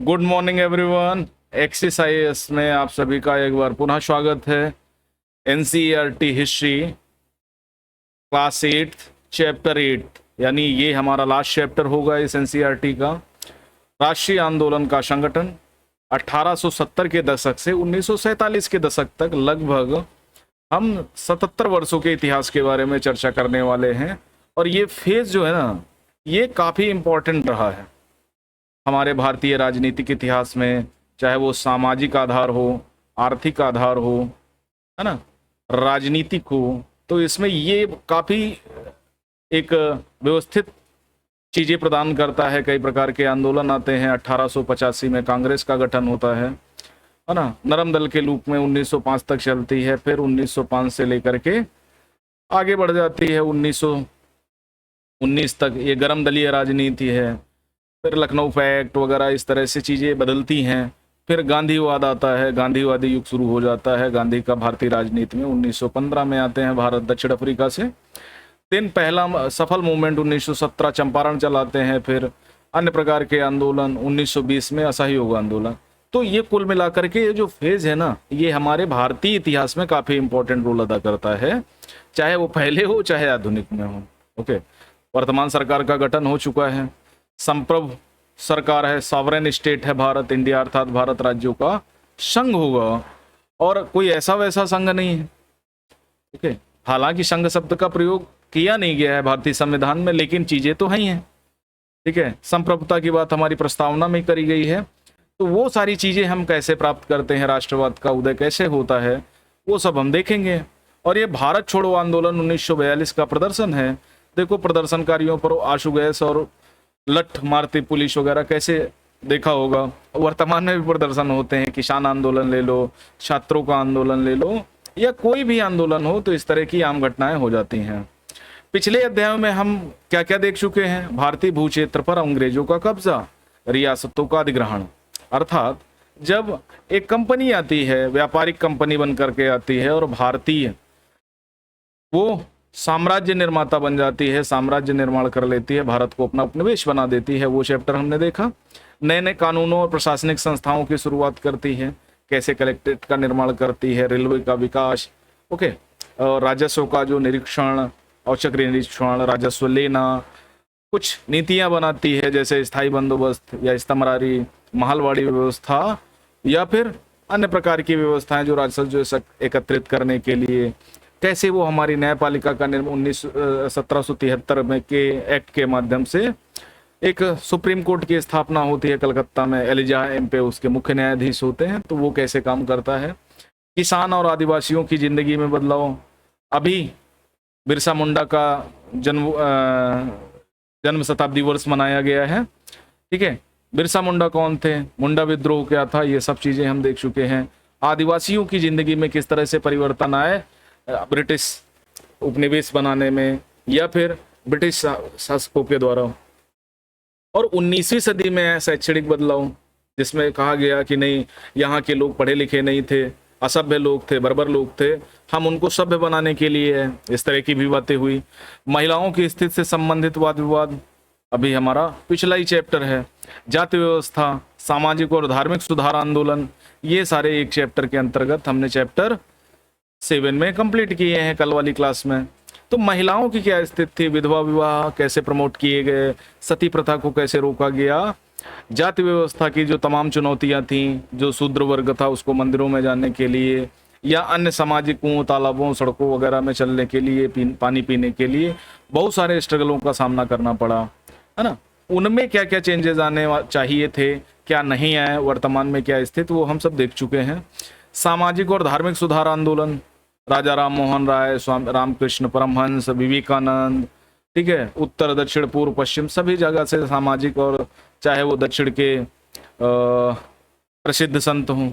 Good morning everyone. Exercise में आप सभी का एक बार पुनः स्वागत है। एनसीईआरटी हिस्ट्री क्लास 8 चैप्टर 8 यानी ये हमारा लास्ट चैप्टर होगा इस एनसीईआरटी का। राष्ट्रीय आंदोलन का संगठन 1870 के दशक से 1947 के दशक तक लगभग हम 77 वर्षों के इतिहास के बारे में चर्चा करने वाले हैं। और ये फेज जो है ना, ये काफ़ी इम्पोर्टेंट रहा है हमारे भारतीय राजनीतिक इतिहास में, चाहे वो सामाजिक आधार हो, आर्थिक आधार हो, है ना, राजनीतिक हो। तो इसमें ये काफ़ी एक व्यवस्थित चीज़ें प्रदान करता है। कई प्रकार के आंदोलन आते हैं। 1885 में कांग्रेस का गठन होता है ना। नरम दल के रूप में 1905 तक चलती है, फिर 1905 से लेकर के आगे बढ़ जाती है 1919 तक। ये गरम दलीय राजनीति है। फिर लखनऊ पैक्ट वगैरह इस तरह से चीज़ें बदलती हैं। फिर गांधीवाद आता है, गांधीवादी युग शुरू हो जाता है। गांधी का भारतीय राजनीति में 1915 में आते हैं भारत दक्षिण अफ्रीका से। दिन पहला सफल मूवमेंट 1917 चंपारण चलाते हैं। फिर अन्य प्रकार के आंदोलन 1920 में असहयोग आंदोलन। तो ये कुल मिलाकर के ये जो फेज है ना, ये हमारे भारतीय इतिहास में काफ़ी इंपॉर्टेंट रोल अदा करता है, चाहे वो पहले हो चाहे आधुनिक में हो। ओके, वर्तमान सरकार का गठन हो चुका है। संप्रभु सरकार है, सॉवरेन स्टेट है भारत, इंडिया अर्थात भारत राज्यों का संघ होगा और कोई ऐसा वैसा संघ नहीं है। ठीक है, हालांकि संघ शब्द का प्रयोग किया नहीं गया है भारतीय संविधान में, लेकिन चीजें तो हैं। ठीक है, संप्रभुता की बात हमारी प्रस्तावना में करी गई है। तो वो सारी चीजें हम कैसे प्राप्त करते हैं, राष्ट्रवाद का उदय कैसे होता है, वो सब हम देखेंगे। और ये भारत छोड़ो आंदोलन 1942 का प्रदर्शन है। देखो प्रदर्शनकारियों पर आंसू गैस और लठ मारती पुलिस वगैरह कैसे देखा होगा। वर्तमान में भी प्रदर्शन होते हैं। किसान आंदोलन ले लो, छात्रों का आंदोलन ले लो, या कोई भी आंदोलन हो, तो इस तरह की आम घटनाएं हो जाती हैं। पिछले अध्यायों में हम क्या क्या देख चुके हैं। भारतीय भूक्षेत्र पर अंग्रेजों का कब्जा, रियासतों का अधिग्रहण, अर्थात जब एक कंपनी आती है, व्यापारिक कंपनी बन करके आती है और भारतीय वो साम्राज्य निर्माता बन जाती है, साम्राज्य निर्माण कर लेती है, भारत को अपना उपनिवेश बना देती है, वो चैप्टर हमने देखा। नए नए कानूनों और प्रशासनिक संस्थाओं की शुरुआत करती है, कैसे कलेक्ट्रेट का निर्माण करती है, रेलवे का विकास, ओके, और राजस्व का जो निरीक्षण, औचक निरीक्षण, राजस्व लेना, कुछ नीतियां बनाती है, जैसे स्थायी बंदोबस्त या स्तमरारी, महलवाड़ी व्यवस्था, या फिर अन्य प्रकार की व्यवस्थाएं जो राजस्व जो एकत्रित करने के लिए। कैसे वो हमारी न्यायपालिका का निर्माण 1773 में के एक्ट के माध्यम से एक सुप्रीम कोर्ट की स्थापना होती है कलकत्ता में। एलिजा एम्पे उसके मुख्य न्यायाधीश होते हैं। तो वो कैसे काम करता है। किसान और आदिवासियों की जिंदगी में बदलाव। अभी बिरसा मुंडा का जन्म शताब्दी वर्ष मनाया गया है। ठीक है, बिरसा मुंडा कौन थे, मुंडा विद्रोह क्या था, ये सब चीजें हम देख चुके हैं। आदिवासियों की जिंदगी में किस तरह से परिवर्तन आए ब्रिटिश उपनिवेश बनाने में, या फिर ब्रिटिश शासकों के द्वारा। और 19वीं सदी में शैक्षणिक बदलाव, जिसमें कहा गया कि नहीं, यहाँ के लोग पढ़े लिखे नहीं थे, असभ्य लोग थे, बर्बर लोग थे, हम उनको सभ्य बनाने के लिए, इस तरह की भी बातें हुई। महिलाओं की स्थिति से संबंधित वाद विवाद अभी हमारा पिछला ही चैप्टर है। जाति व्यवस्था, सामाजिक और धार्मिक सुधार आंदोलन, ये सारे एक चैप्टर के अंतर्गत हमने चैप्टर 7 में कंप्लीट किए हैं कल वाली क्लास में। तो महिलाओं की क्या स्थिति थी, विधवा विवाह कैसे प्रमोट किए गए, सती प्रथा को कैसे रोका गया, जाति व्यवस्था की जो तमाम चुनौतियां थीं, जो शूद्र वर्ग था उसको मंदिरों में जाने के लिए, या अन्य सामाजिक कुओं, तालाबों, सड़कों वगैरह में चलने के लिए, पानी पीने के लिए बहुत सारे स्ट्रगलों का सामना करना पड़ा, है ना। उनमें क्या क्या चेंजेस आने चाहिए थे, क्या नहीं आए, वर्तमान में क्या स्थिति, वो हम सब देख चुके हैं। सामाजिक और धार्मिक सुधार आंदोलन, राजा राम मोहन राय, स्वामी रामकृष्ण परमहंस, विवेकानंद, ठीक है, उत्तर दक्षिण पूर्व पश्चिम सभी जगह से सामाजिक, और चाहे वो दक्षिण के प्रसिद्ध संत हों,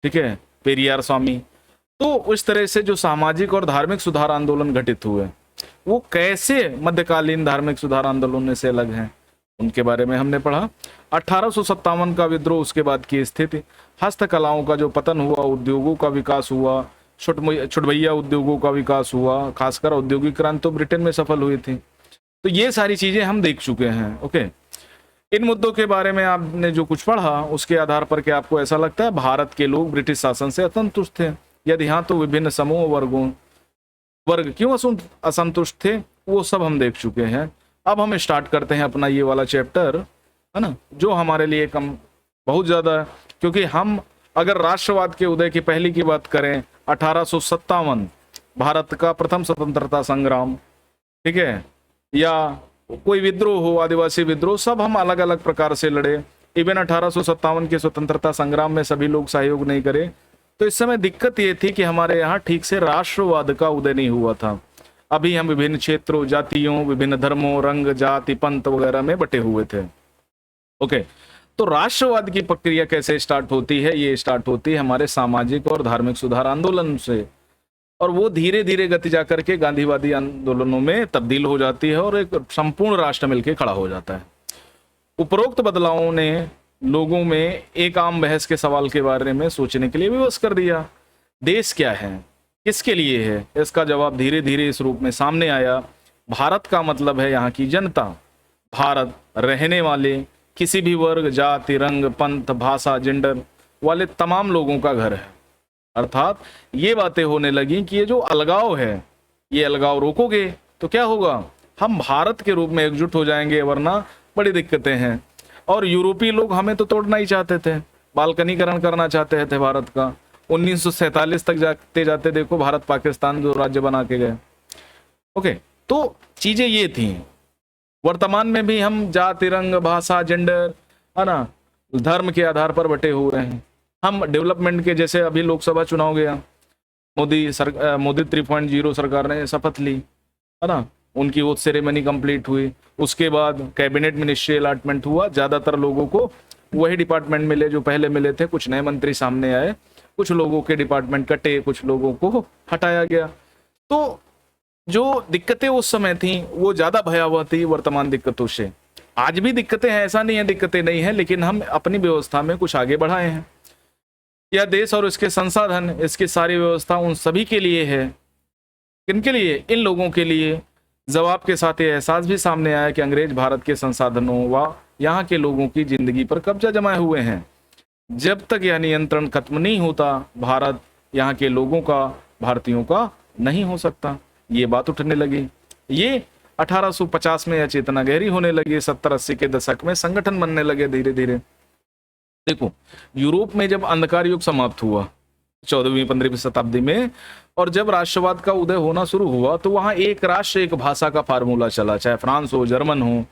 ठीक है, पेरियार स्वामी। तो उस तरह से जो सामाजिक और धार्मिक सुधार आंदोलन घटित हुए, वो कैसे मध्यकालीन धार्मिक सुधार आंदोलन से अलग हैं, उनके बारे में हमने पढ़ा। 1857 का विद्रोह, उसके बाद की स्थिति, हस्तकलाओं का जो पतन हुआ, उद्योगों का विकास हुआ, छुटभैया उद्योगों का विकास हुआ, खासकर औद्योगिक क्रांति तो ब्रिटेन में सफल हुई थी। तो ये सारी चीजें हम देख चुके हैं। ओके, इन मुद्दों के बारे में आपने जो कुछ पढ़ा उसके आधार पर क्या आपको ऐसा लगता है भारत के लोग ब्रिटिश शासन से असंतुष्ट थे? यदि हाँ तो विभिन्न समूह वर्ग क्यों असंतुष्ट थे, वो सब हम देख चुके हैं। अब हम स्टार्ट करते हैं अपना ये वाला चैप्टर, है ना, जो हमारे लिए कम बहुत ज़्यादा है, क्योंकि हम अगर राष्ट्रवाद के उदय की पहली की बात करें 1857 भारत का प्रथम स्वतंत्रता संग्राम, ठीक है, या कोई विद्रोह हो, आदिवासी विद्रोह, सब हम अलग अलग प्रकार से लड़े। इवन 1857 के स्वतंत्रता संग्राम में सभी लोग सहयोग नहीं करे, तो इस समय दिक्कत ये थी कि हमारे यहाँ ठीक से राष्ट्रवाद का उदय नहीं हुआ था। अभी हम विभिन्न क्षेत्रों, जातियों, विभिन्न धर्मों, रंग, जाति, पंथ वगैरह में बटे हुए थे। ओके, तो राष्ट्रवाद की प्रक्रिया कैसे स्टार्ट होती है? ये स्टार्ट होती है हमारे सामाजिक और धार्मिक सुधार आंदोलन से, और वो धीरे धीरे गति जाकर के गांधीवादी आंदोलनों में तब्दील हो जाती है और एक संपूर्ण राष्ट्र मिलकर खड़ा हो जाता है। उपरोक्त बदलावों ने लोगों में एक आम बहस के सवाल के बारे में सोचने के लिए विवश कर दिया। देश क्या है, किसके लिए है? इसका जवाब धीरे धीरे इस रूप में सामने आया। भारत का मतलब है यहाँ की जनता। भारत रहने वाले किसी भी वर्ग, जाति, रंग, पंथ, भाषा, जेंडर वाले तमाम लोगों का घर है। अर्थात ये बातें होने लगी कि ये जो अलगाव है, ये अलगाव रोकोगे तो क्या होगा, हम भारत के रूप में एकजुट हो जाएंगे, वरना बड़ी दिक्कतें हैं। और यूरोपीय लोग हमें तो तोड़ना ही चाहते थे, बाल्कनीकरण करना चाहते थे भारत का। 1947 तक जाते जाते देखो भारत पाकिस्तान जो राज्य बना के गए। ओके, तो चीजें ये थी। वर्तमान में भी हम जाति, रंग, भाषा, जेंडर, है ना, धर्म के आधार पर बटे हुए हैं। हम डेवलपमेंट के, जैसे अभी लोकसभा चुनाव गया, मोदी 3.0 सरकार ने शपथ ली, है ना, उनकी ओथ सेरेमनी कंप्लीट हुई, उसके बाद कैबिनेट मिनिस्ट्री अलॉटमेंट हुआ, ज्यादातर लोगों को वही डिपार्टमेंट मिले जो पहले मिले थे। कुछ नए मंत्री सामने आए, कुछ लोगों के डिपार्टमेंट कटे, कुछ लोगों को हटाया गया। तो जो दिक्कतें उस समय थी वो ज्यादा भयावह थी वर्तमान दिक्कतों से। आज भी दिक्कतें हैं, ऐसा नहीं है दिक्कतें नहीं है, लेकिन हम अपनी व्यवस्था में कुछ आगे बढ़ाए हैं। यह देश और इसके संसाधन, इसकी सारी व्यवस्था उन सभी के लिए है। किनके लिए? इन लोगों के लिए। जवाब के साथ ये एहसास भी सामने आया कि अंग्रेज भारत के संसाधनों व यहाँ के लोगों की जिंदगी पर कब्जा जमाए हुए हैं। जब तक यह नियंत्रण खत्म नहीं होता, भारत यहाँ के लोगों का, भारतीयों का नहीं हो सकता। ये बात उठने लगी। ये 1850 में यह चेतना गहरी होने लगी। 70-80 के दशक में संगठन बनने लगे धीरे धीरे। देखो, यूरोप में जब अंधकार युग समाप्त हुआ 14वीं-15वीं शताब्दी में, और जब राष्ट्रवाद का उदय होना शुरू हुआ, तो वहां एक राष्ट्र एक भाषा का फार्मूला चला। चाहे फ्रांस हो, जर्मन हो,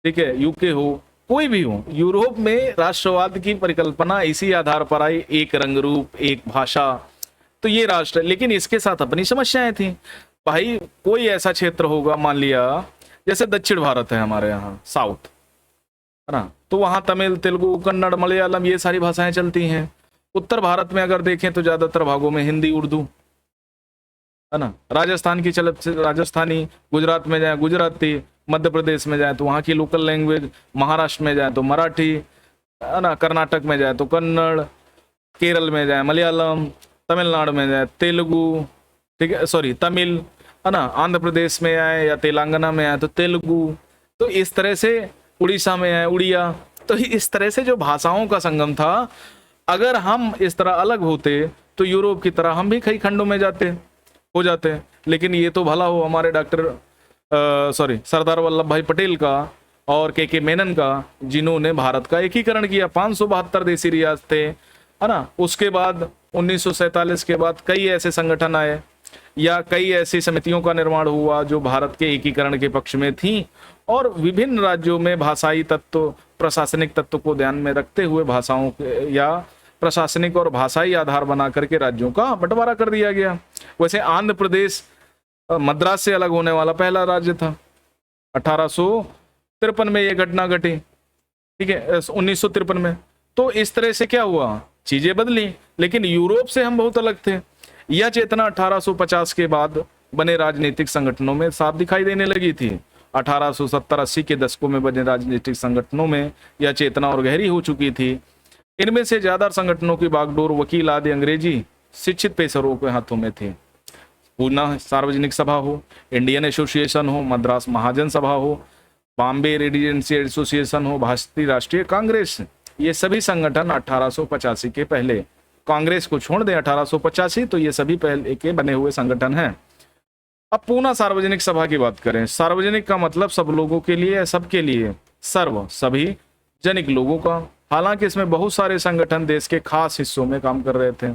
ठीक है, यूके हो, कोई भी हो, यूरोप में राष्ट्रवाद की परिकल्पना इसी आधार पर आई, एक रंग रूप, एक भाषा। तो ये राष्ट्र, लेकिन इसके साथ अपनी समस्याएं थी। भाई, कोई ऐसा क्षेत्र होगा, मान लिया जैसे दक्षिण भारत है हमारे यहाँ, साउथ, है ना, तो वहां तमिल, तेलुगु, कन्नड़, मलयालम, ये सारी भाषाएं चलती हैं। उत्तर भारत में अगर देखें तो ज्यादातर भागों में हिंदी, उर्दू, है ना, राजस्थान की राजस्थानी, गुजरात में जाए गुजराती, मध्य प्रदेश में जाए तो वहाँ की लोकल लैंग्वेज, महाराष्ट्र में जाए तो मराठी, है ना, कर्नाटक में जाए तो कन्नड़, केरल में जाए मलयालम, तमिलनाडु में जाए तेलुगु, ठीक है, सॉरी तमिल, है ना, आंध्र प्रदेश में आए या तेलंगाना में आए तो तेलुगु, तो इस तरह से उड़ीसा में आए उड़िया। तो इस तरह से जो भाषाओं का संगम था, अगर हम इस तरह अलग होते तो यूरोप की तरह हम भी कई खंडों में हो जाते। लेकिन ये तो भला हो हमारे सरदार वल्लभ भाई पटेल का और के मेनन का, जिन्होंने भारत का एकीकरण किया। 572 देसी रियासत थे, है ना। उसके बाद 1947 के बाद कई ऐसे संगठन आए या कई ऐसी समितियों का निर्माण हुआ जो भारत के एकीकरण के पक्ष में थी, और विभिन्न राज्यों में भाषाई तत्व, प्रशासनिक तत्व को ध्यान में रखते हुए भाषाओं या प्रशासनिक और भाषाई आधार बना करके राज्यों का बंटवारा कर दिया गया। वैसे आंध्र प्रदेश मद्रास से अलग होने वाला पहला राज्य था। 1853 में यह घटना घटी, ठीक है, 1953 में। तो इस तरह से क्या हुआ, चीजें बदली, लेकिन यूरोप से हम बहुत अलग थे। यह चेतना 1850 के बाद बने राजनीतिक संगठनों में साफ दिखाई देने लगी थी। 1870-80 के दशकों में बने राजनीतिक संगठनों में यह चेतना और गहरी हो चुकी थी। इनमें से ज्यादा संगठनों की बागडोर वकील आदि अंग्रेजी शिक्षित पेशरों के हाथों में थी। पूना सार्वजनिक सभा हो, इंडियन एसोसिएशन हो, मद्रास महाजन सभा हो, बॉम्बे रेजिडेंसी एसोसिएशन हो, भारतीय राष्ट्रीय कांग्रेस, ये सभी संगठन 1885 के पहले, कांग्रेस को छोड़ दें 1885, तो ये सभी पहले के बने हुए संगठन हैं। अब पूर्ण सार्वजनिक सभा की बात करें, सार्वजनिक का मतलब सब लोगों के लिए, सबके लिए, सर्व सभी जनिक लोगों का। हालांकि इसमें बहुत सारे संगठन देश के खास हिस्सों में काम कर रहे थे,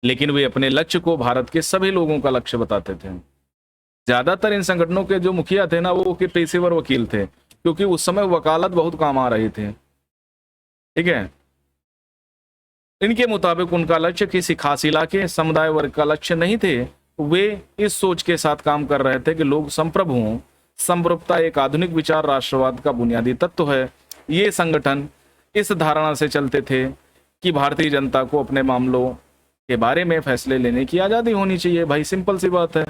लेकिन वे अपने लक्ष्य को भारत के सभी लोगों का लक्ष्य बताते थे। ज्यादातर इन संगठनों के जो मुखिया थे ना, वो के पेशेवर वकील थे, क्योंकि उस समय वकालत बहुत काम आ रही थी। ठीक है, इनके मुताबिक उनका लक्ष्य किसी खास इलाके समुदाय वर्ग का लक्ष्य नहीं थे। वे इस सोच के साथ काम कर रहे थे कि लोग संप्रभु हों। संप्रभुता एक आधुनिक विचार राष्ट्रवाद का बुनियादी तत्व है। ये संगठन इस धारणा से चलते थे कि भारतीय जनता को अपने मामलों के बारे में फैसले लेने की आज़ादी होनी चाहिए। भाई सिंपल सी बात है।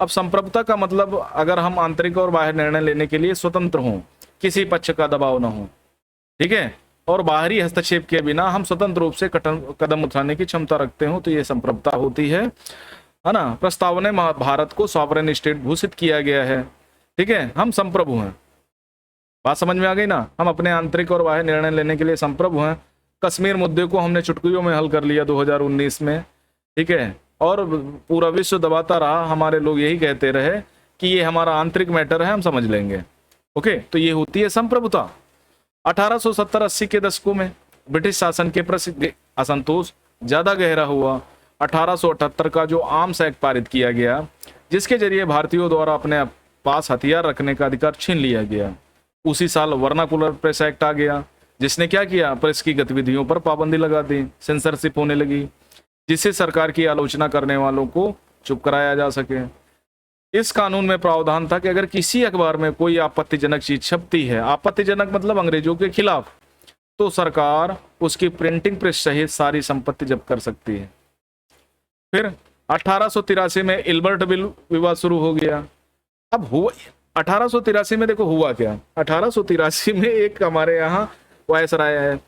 अब संप्रभुता का मतलब अगर हम आंतरिक और बाहर निर्णय लेने के लिए स्वतंत्र हों, किसी पक्ष का दबाव न हो, ठीक है, और बाहरी हस्तक्षेप के बिना हम स्वतंत्र रूप से कदम उठाने की क्षमता रखते हो, तो ये संप्रभुता होती है ना। प्रस्ताव ने भारत को सॉवरेन स्टेट घोषित किया गया है। ठीक है, हम संप्रभु हैं। बात समझ में आ गई ना। हम अपने आंतरिक और बाह्य निर्णय लेने के लिए संप्रभु हैं। कश्मीर मुद्दे को हमने चुटकियों में हल कर लिया 2019 में। ठीक है, और पूरा विश्व दबाता रहा, हमारे लोग यही कहते रहे कि ये हमारा आंतरिक मैटर है, हम समझ लेंगे। ओके, तो ये होती है संप्रभुता। 1870-80 के दशकों में ब्रिटिश शासन के प्रति असंतोष ज्यादा गहरा हुआ। 1878 का जो आर्म्स एक्ट पारित किया गया, जिसके जरिए भारतीयों द्वारा अपने पास हथियार रखने का अधिकार छीन लिया गया। उसी साल वर्नाकुलर प्रेस एक्ट आ गया, जिसने क्या किया, प्रेस की गतिविधियों पर पाबंदी लगा दी, सेंसरशिप होने लगी, जिससे सरकार की आलोचना करने वालों को चुप कराया जा सके। इस कानून में प्रावधान था कि अगर किसी अखबार में कोई आपत्तिजनक चीज छपती है, आपत्तिजनक मतलब अंग्रेजों के खिलाफ, तो सरकार उसकी प्रिंटिंग प्रेस सहित सारी संपत्ति जब्त कर सकती है। फिर 1883 में इल्बर्ट बिल विवाद शुरू हो गया। अब हुआ 1883 में, देखो हुआ क्या, 1883 में एक हमारे यहाँ वायसराय है,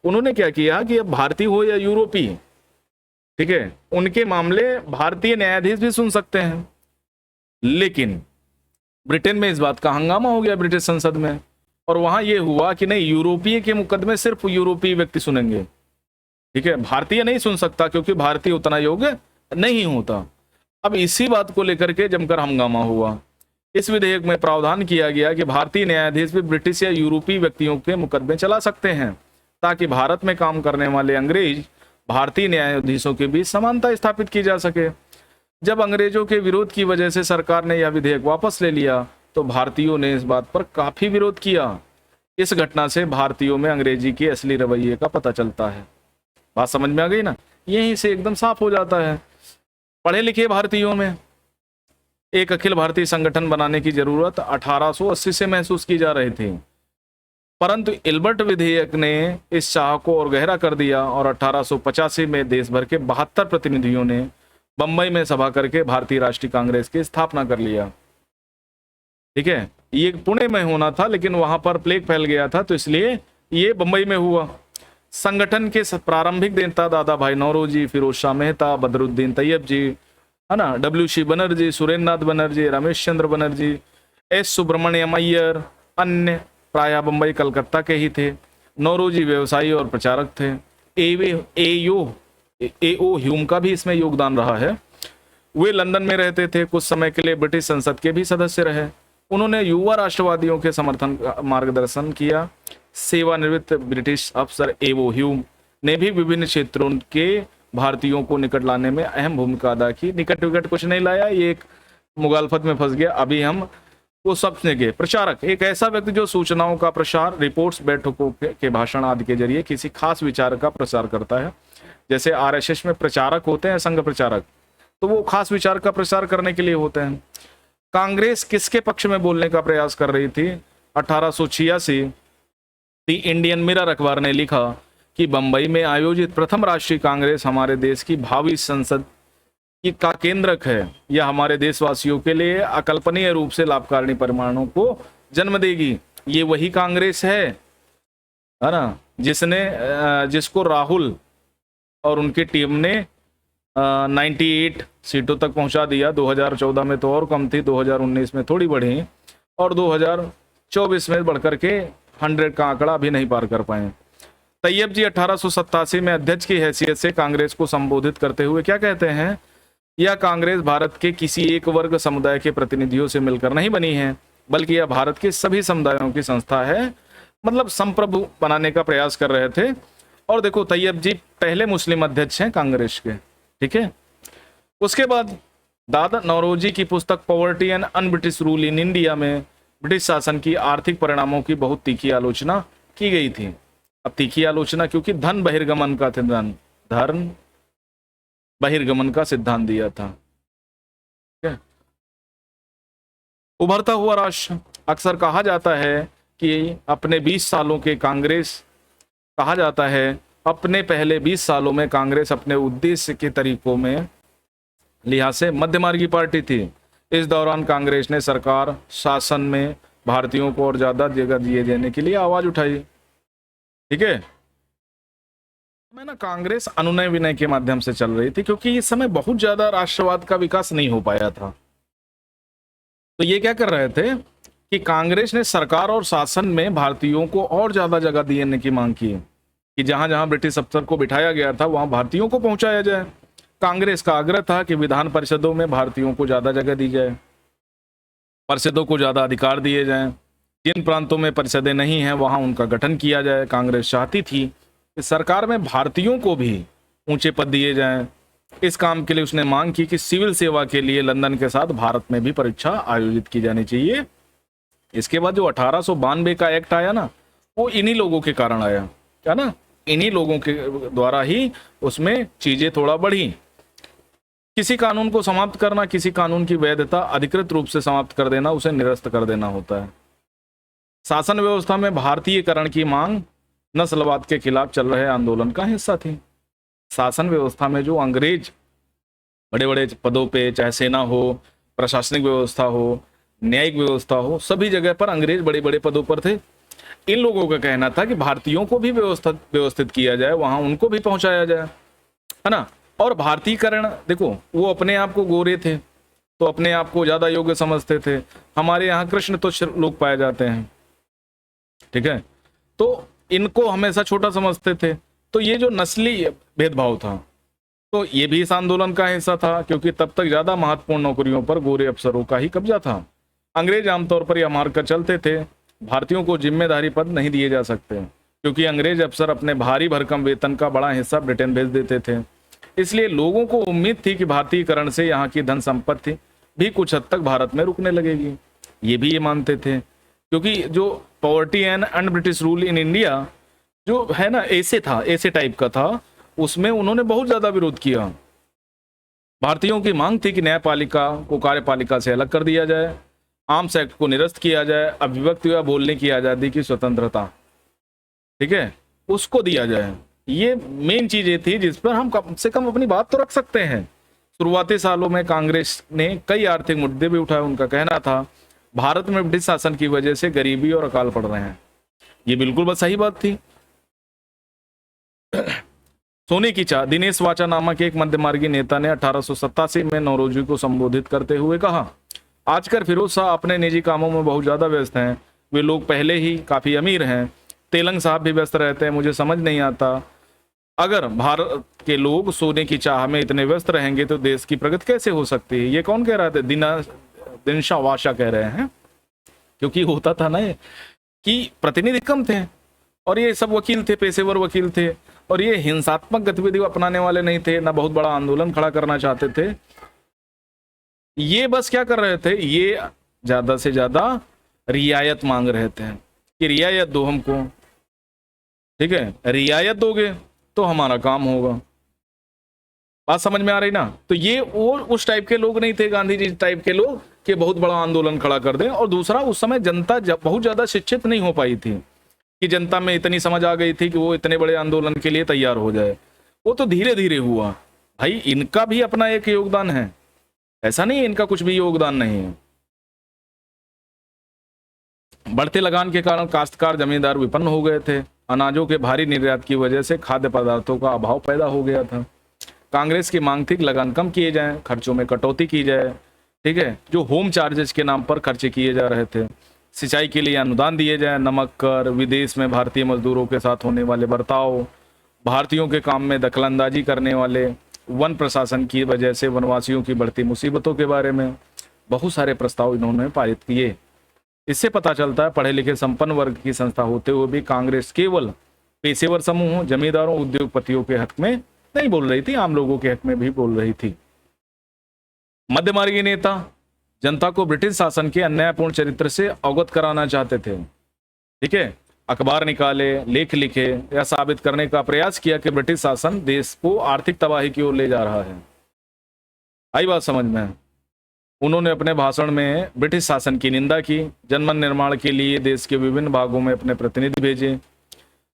उन्होंने क्या किया कि अब भारतीय हो या यूरोपीय, ठीक है, उनके मामले भारतीय न्यायाधीश भी सुन सकते हैं। लेकिन ब्रिटेन में इस बात का हंगामा हो गया ब्रिटिश संसद में, और वहां यह हुआ कि नहीं, यूरोपीय के मुकदमे सिर्फ यूरोपीय व्यक्ति सुनेंगे। ठीक है, भारतीय नहीं सुन सकता, क्योंकि भारतीय उतना योग्य नहीं होता। अब इसी बात को लेकर के जमकर हंगामा हुआ। इस विधेयक में प्रावधान किया गया कि भारतीय न्यायाधीश भी ब्रिटिश या यूरोपीय व्यक्तियों के मुकदमे चला सकते हैं, ताकि भारत में काम करने वाले अंग्रेज भारतीय न्यायाधीशों के बीच समानता स्थापित की जा सके। जब अंग्रेजों के विरोध की वजह से सरकार ने यह विधेयक वापस ले लिया, तो भारतीयों ने इस बात पर काफी विरोध किया। इस घटना से भारतीयों में अंग्रेजी के असली रवैये का पता चलता है। बात समझ में आ गई ना, यहीं से एकदम साफ हो जाता है। पढ़े लिखे भारतीयों में एक अखिल भारतीय संगठन बनाने की जरूरत 1880 से महसूस की जा रही थी, परंतु इल्बर्ट विधेयक ने इस चाह को और गहरा कर दिया, और 1885 में देश भर के 72 प्रतिनिधियों ने बंबई में सभा करके भारतीय राष्ट्रीय कांग्रेस की स्थापना कर लिया। ठीक है, ये पुणे में होना था, लेकिन वहां पर प्लेग फैल गया था, तो इसलिए ये बंबई में हुआ। संगठन के प्रारंभिक नेता दादा भाई नौरोजी, फिरोज शाह मेहता, बदरुद्दीन तैयब जी, है ना, WC बनर्जी, सुरेंद्र नाथ बनर्जी, रमेश चंद्र बनर्जी, S सुब्रमण्यम अय्यर, अन्य प्रायः बंबई कलकत्ता के ही थे। नौरोजी व्यवसायी और प्रचारक थे। AO ह्यूम का भी इसमें योगदान रहा है। वे लंदन में रहते थे, कुछ समय के लिए ब्रिटिश संसद के भी सदस्य रहे। उन्होंने युवा राष्ट्रवादियों के समर्थन का मार्गदर्शन किया। सेवानिवृत्त ब्रिटिश अफसर AO ह्यूम ने भी विभिन्न क्षेत्रों के भारतीयों को निकट लाने में अहम भूमिका अदा की। निकट विकट कुछ नहीं लाया, ये एक मुगालफत में फंस गया। अभी हम वो समझेंगे। प्रचारक एक ऐसा व्यक्ति जो सूचनाओं का प्रसार, रिपोर्ट्स, बैठकों के भाषण आदि के जरिए किसी खास विचार का प्रसार करता है। जैसे RSS में प्रचारक होते हैं, संघ प्रचारक, तो वो खास विचार का प्रसार करने के लिए होते हैं। कांग्रेस किसके पक्ष में बोलने का प्रयास कर रही थी? 1886 द इंडियन मिरर अखबार ने लिखा कि बंबई में आयोजित प्रथम राष्ट्रीय कांग्रेस हमारे देश की भावी संसद का केंद्रक है। यह हमारे देशवासियों के लिए अकल्पनीय रूप से लाभकारी परिणामों को जन्म देगी। ये वही कांग्रेस है ना, जिसको राहुल और उनकी टीम ने 98 सीटों तक पहुंचा दिया। 2014 में तो और कम थी, 2019 में थोड़ी बढ़ी, और 24 में बढ़कर के 100 का आंकड़ा अभी नहीं पार कर पाए। तैयब जी 1887 में अध्यक्ष की हैसियत से कांग्रेस को संबोधित करते हुए क्या कहते हैं? यह कांग्रेस भारत के किसी एक वर्ग समुदाय के प्रतिनिधियों से मिलकर नहीं बनी है, बल्कि यह भारत के सभी समुदायों की संस्था है। मतलब संप्रभु बनाने का प्रयास कर रहे थे। और देखो, तैयब जी पहले मुस्लिम अध्यक्ष हैं कांग्रेस के, ठीक है। उसके बाद दादा नौरोजी की पुस्तक poverty and un British rule in India में ब्रिटिश शासन की आर्थिक परिणामों की बहुत तीखी आलोचना की गई थी। अब तीखी आलोचना क्योंकि धन बहिर्गमन का सिद्धांत दिया था। उभरता हुआ राष्ट्र अक्सर कहा जाता है कि अपने 20 सालों के कांग्रेस कहा जाता है अपने पहले 20 सालों में कांग्रेस अपने उद्देश्य के तरीकों में लिहाज से मध्यमार्गी पार्टी थी। इस दौरान कांग्रेस ने सरकार शासन में भारतीयों को और ज्यादा जगह दिए देने के लिए आवाज उठाई, ठीक है। मैं ना कांग्रेस अनुनय विनय के माध्यम से चल रही थी, क्योंकि इस समय बहुत ज्यादा राष्ट्रवाद का विकास नहीं हो पाया था। तो ये क्या कर रहे थे कि कांग्रेस ने सरकार और शासन में भारतीयों को और ज्यादा जगह देने की मांग की कि जहां जहां ब्रिटिश अफसर को बिठाया गया था वहां भारतीयों को पहुंचाया जाए। कांग्रेस का आग्रह था कि विधान परिषदों में भारतीयों को ज्यादा जगह दी जाए, परिषदों को ज्यादा अधिकार दिए जाएं। जिन प्रांतों में परिषदें नहीं हैं वहां उनका गठन किया जाए। कांग्रेस चाहती थी कि सरकार में भारतीयों को भी ऊंचे पद दिए जाएं। इस काम के लिए उसने मांग की कि सिविल सेवा के लिए लंदन के साथ भारत में भी परीक्षा आयोजित की जानी चाहिए। इसके बाद जो 1892 का एक्ट आया ना, वो इन्हीं लोगों के कारण आया, क्या ना, इन्हीं लोगों के द्वारा ही उसमें चीजें थोड़ा बढ़ी। किसी कानून को समाप्त करना, किसी कानून की वैधता अधिकृत रूप से समाप्त कर देना, उसे निरस्त कर देना होता है। शासन व्यवस्था में भारतीयकरण की मांग नस्लवाद के खिलाफ चल रहे आंदोलन का हिस्सा थी। शासन व्यवस्था में जो अंग्रेज बड़े बड़े पदों पे, चाहे सेना हो, प्रशासनिक व्यवस्था हो, न्यायिक व्यवस्था हो, सभी जगह पर अंग्रेज बड़े बड़े पदों पर थे। इन लोगों का कहना था कि भारतीयों को भी व्यवस्थित किया जाए, वहां उनको भी पहुंचाया जाए, है ना। और भारतीयकरण, देखो, वो अपने आप को गोरे थे तो अपने आप को ज्यादा योग्य समझते थे। हमारे यहाँ कृष्ण तो लोग पाए जाते हैं, ठीक है, तो इनको हमेशा छोटा समझते थे। तो ये जो नस्ली भेदभाव था, तो ये भी इस आंदोलन का हिस्सा था, क्योंकि तब तक ज्यादा महत्वपूर्ण नौकरियों पर गोरे अफसरों का ही कब्जा था। अंग्रेज आमतौर पर यह मानकर चलते थे भारतीयों को जिम्मेदारी पद नहीं दिए जा सकते, क्योंकि अंग्रेज अफसर अपने भारी भरकम वेतन का बड़ा हिस्सा ब्रिटेन भेज देते थे। इसलिए लोगों को उम्मीद थी कि भारतीयकरण से यहाँ की धन संपत्ति भी कुछ हद तक भारत में रुकने लगेगी। ये भी ये मानते थे, क्योंकि जो poverty and un British rule in India जो है ना, ऐसे टाइप का था, उसमें उन्होंने बहुत ज्यादा विरोध किया। भारतीयों की मांग थी कि न्यायपालिका को कार्यपालिका से अलग कर दिया जाए, आर्म्स एक्ट को निरस्त किया जाए, अभिव्यक्ति या बोलने की आजादी की स्वतंत्रता, ठीक है, उसको दिया जाए। ये मेन चीजें थी जिस पर हम कम से कम अपनी बात तो रख सकते हैं। शुरुआती सालों में कांग्रेस ने कई आर्थिक मुद्दे भी उठाए। उनका कहना था भारत में ब्रिटिश शासन की वजह से गरीबी और अकाल पड़ रहे हैं। ये बिल्कुल बस सही बात थी। सोने की चाह, दिनेश वाचा नामक एक मध्यमार्गी नेता ने 1887 में नौरोजी को संबोधित करते हुए कहा, आजकल फिरोज शाह अपने निजी कामों में बहुत ज्यादा व्यस्त हैं। वे लोग पहले ही काफी अमीर हैं। तेलंग साहब भी व्यस्त रहते हैं। मुझे समझ नहीं आता, अगर भारत के लोग सोने की चाह में इतने व्यस्त रहेंगे तो देश की प्रगति कैसे हो सकती है। ये कौन कह रहा था? दिनेश वाचा कह रहे हैं, क्योंकि होता था ना कि प्रतिनिधि कम थे और ये सब वकील थे, पेशेवर वकील थे, और ये हिंसात्मक गतिविधि अपनाने वाले नहीं थे, ना बहुत बड़ा आंदोलन खड़ा करना चाहते थे। ये बस क्या कर रहे थे, ये ज्यादा से ज्यादा रियायत मांग रहे थे कि रियायत दो हमको, ठीक है, रियायत दोगे तो हमारा काम होगा। बात समझ में आ रही ना? तो ये वो उस टाइप के लोग नहीं थे, गांधी जी टाइप के लोग, कि बहुत बड़ा आंदोलन खड़ा कर दें। और दूसरा, उस समय जनता बहुत ज्यादा शिक्षित नहीं हो पाई थी कि जनता में इतनी समझ आ गई थी कि वो इतने बड़े आंदोलन के लिए तैयार हो जाए। वो तो धीरे धीरे हुआ। भाई, इनका भी अपना एक योगदान है, ऐसा नहीं है इनका कुछ भी योगदान नहीं है। बढ़ते लगान के कारण काश्तकार जमींदार विपन्न हो गए थे। अनाजों के भारी निर्यात की वजह से खाद्य पदार्थों का अभाव पैदा हो गया था। कांग्रेस की मांग थी कि लगान कम किए जाएं, खर्चों में कटौती की जाए, ठीक है, जो होम चार्जेस के नाम पर खर्चे किए जा रहे थे। सिंचाई के लिए अनुदान दिए जाए, नमक कर, विदेश में भारतीय मजदूरों के साथ होने वाले बर्ताव, भारतीयों के काम में दखलंदाजी करने वाले वन प्रशासन की वजह से वनवासियों की बढ़ती मुसीबतों के बारे में बहुत सारे प्रस्ताव इन्होंने पारित किए। इससे पता चलता है पढ़े लिखे संपन्न वर्ग की संस्था होते हुए भी कांग्रेस केवल पेशेवर समूहों, जमींदारों, उद्योगपतियों के हक में नहीं बोल रही थी, आम लोगों के हक में भी बोल रही थी। मध्यमार्गी नेता जनता को ब्रिटिश शासन के अन्यायपूर्ण चरित्र से अवगत कराना चाहते थे। ठीक है, अखबार निकाले, लेख लिखे, यह साबित करने का प्रयास किया कि ब्रिटिश शासन देश को आर्थिक तबाही की ओर ले जा रहा है। आई बात समझ में? उन्होंने अपने भाषण में ब्रिटिश शासन की निंदा की, जनमन निर्माण के लिए देश के विभिन्न भागों में अपने प्रतिनिधि भेजे,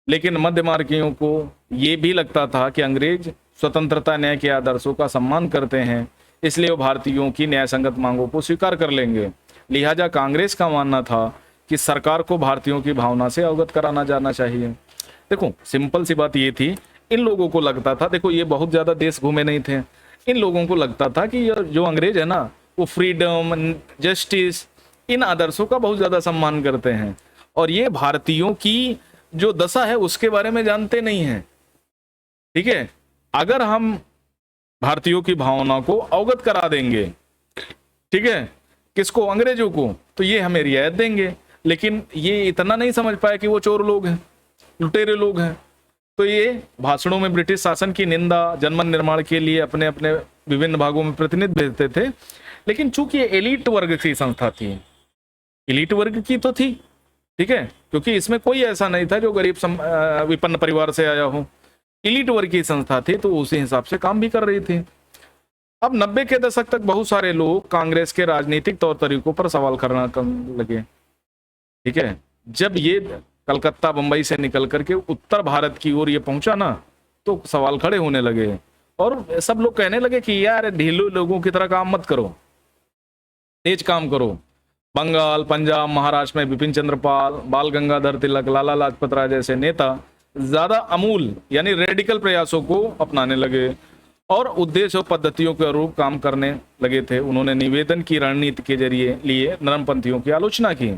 लेकिन मध्यमार्गियों को ये भी लगता था कि अंग्रेज स्वतंत्रता न्याय के आदर्शों का सम्मान करते हैं, इसलिए वो भारतीयों की न्यायसंगत मांगों को स्वीकार कर लेंगे। लिहाजा कांग्रेस का मानना था कि सरकार को भारतीयों की भावना से अवगत कराना जाना चाहिए। देखो, सिंपल सी बात ये थी, इन लोगों को लगता था, देखो ये बहुत ज़्यादा देश घूमे नहीं थे, इन लोगों को लगता था कि जो अंग्रेज है ना, वो फ्रीडम, जस्टिस, इन आदर्शों का बहुत ज़्यादा सम्मान करते हैं, और ये भारतीयों की जो दशा है उसके बारे में जानते नहीं हैं। ठीक है, अगर हम भारतीयों की भावना को अवगत करा देंगे, ठीक है, किसको? अंग्रेजों को, तो ये हमें रियायत देंगे। लेकिन ये इतना नहीं समझ पाए कि वो चोर लोग हैं, लुटेरे लोग हैं। तो ये भाषणों में ब्रिटिश शासन की निंदा, जनमन निर्माण के लिए अपने अपने विभिन्न भागों में प्रतिनिधि भेजते थे। लेकिन चूंकि ये एलीट वर्ग की संस्था थी, एलीट वर्ग की तो थी, ठीक है, क्योंकि इसमें कोई ऐसा नहीं था जो गरीब विपन्न परिवार से आया हो, एलीट वर्ग की संस्था थी, तो उसी हिसाब से काम भी कर रही थी। अब 90 के दशक तक बहुत सारे लोग कांग्रेस के राजनीतिक तौर तरीकों पर सवाल करना लगे। ठीक है, जब ये कलकत्ता, बंबई से निकल करके उत्तर भारत की ओर ये पहुंचा ना, तो सवाल खड़े होने लगे, और सब लोग कहने लगे कि यार ढीलों लोगों की तरह काम मत करो, तेज काम करो। बंगाल, पंजाब, महाराष्ट्र में बिपिन चंद्र पाल, बाल गंगाधर तिलक, लाला लाजपत राय जैसे नेता ज्यादा अमूल यानी रेडिकल प्रयासों को अपनाने लगे और उद्देश्य और पद्धतियों के अनुरूप काम करने लगे थे। उन्होंने निवेदन की रणनीति के जरिए लिए नरमपंथियों की आलोचना की,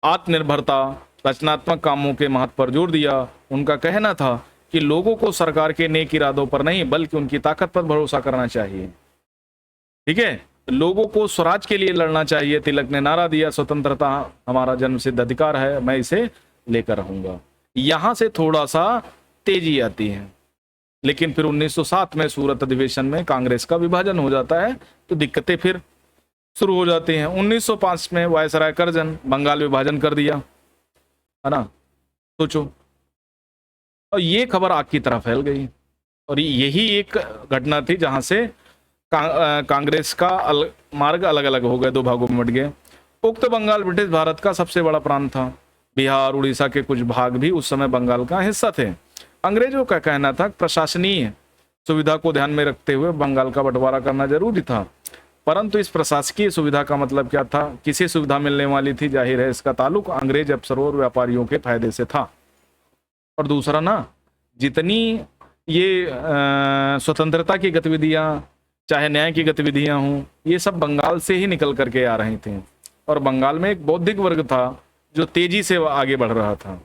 आत्मनिर्भरता, रचनात्मक कामों के महत्व पर जोर दिया। उनका कहना था कि लोगों को सरकार के नेक इरादों पर नहीं बल्कि उनकी ताकत पर भरोसा करना चाहिए। ठीक है, लोगों को स्वराज के लिए लड़ना चाहिए। तिलक ने नारा दिया, स्वतंत्रता हमारा जन्मसिद्ध अधिकार है, मैं इसे लेकर रहूंगा। यहां से थोड़ा सा तेजी आती है, लेकिन फिर 1907 में सूरत अधिवेशन में कांग्रेस का विभाजन हो जाता है, तो दिक्कतें फिर शुरू हो जाती हैं। 1905 में वायसराय करजन बंगाल विभाजन कर दिया, है ना, सोचो, और ये खबर आग की तरह फैल गई। और यही एक घटना थी जहां से कांग्रेस का मार्ग अलग अलग हो गए, दो भागों में बंट गए। उक्त बंगाल ब्रिटिश भारत का सबसे बड़ा प्रांत था। बिहार, उड़ीसा के कुछ भाग भी उस समय बंगाल का हिस्सा थे। अंग्रेजों का कहना था प्रशासनीय सुविधा को ध्यान में रखते हुए बंगाल का बंटवारा करना जरूरी था, परंतु इस प्रशासकीय सुविधा का मतलब क्या था, किसी सुविधा मिलने वाली थी, जाहिर है इसका ताल्लुक अंग्रेज अफसरों और व्यापारियों के फायदे से था। और दूसरा ना, जितनी ये स्वतंत्रता की गतिविधियां, चाहे न्याय की गतिविधियां हों, ये सब बंगाल से ही निकल करके आ रही थी। और बंगाल में एक बौद्धिक वर्ग था जो तेजी से आगे बढ़ रहा था।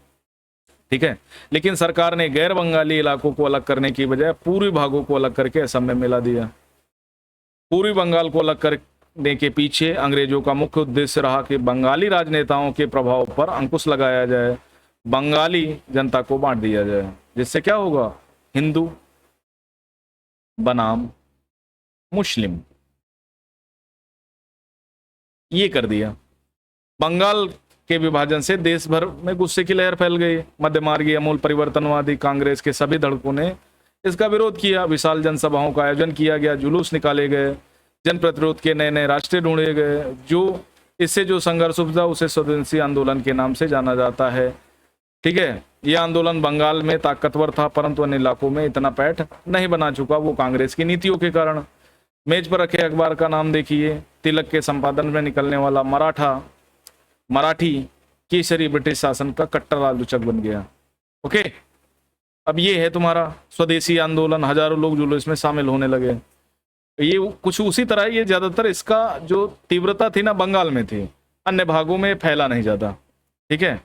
ठीक है, लेकिन सरकार ने गैर बंगाली इलाकों को अलग करने की बजाय पूर्वी भागों को अलग करके असम में मिला दिया। पूर्वी बंगाल को अलग करने के पीछे अंग्रेजों का मुख्य उद्देश्य रहा कि बंगाली राजनेताओं के प्रभाव पर अंकुश लगाया जाए, बंगाली जनता को बांट दिया जाए, जिससे क्या होगा, हिंदू बनाम मुस्लिम, ये कर दिया। बंगाल के विभाजन से देश भर में गुस्से की लहर फैल गई। मध्यमार्गी, अमूल परिवर्तनवादी कांग्रेस के सभी धड़कों ने इसका विरोध किया। विशाल जनसभाओं का आयोजन किया गया, जुलूस निकाले गए, जन प्रतिरोध के नए नए रास्ते ढूंढे गए। जो इससे जो संघर्ष उपजा उसे स्वदेशी आंदोलन के नाम से जाना जाता है। ठीक है, यह आंदोलन बंगाल में ताकतवर था, परंतु अन्य इलाकों में इतना पैठ नहीं बना चुका, वो कांग्रेस की नीतियों के कारण। मेज पर रखे अखबार का नाम देखिए, तिलक के संपादन में निकलने वाला मराठी केसरी ब्रिटिश शासन का कट्टर आलोचक बन गया। ओके, अब ये है तुम्हारा स्वदेशी आंदोलन, हजारों लोग जुलूस में शामिल होने लगे। ये कुछ उसी तरह, ये ज्यादातर इसका जो तीव्रता थी ना बंगाल में थी, अन्य भागों में फैला नहीं ज़्यादा। ठीक है,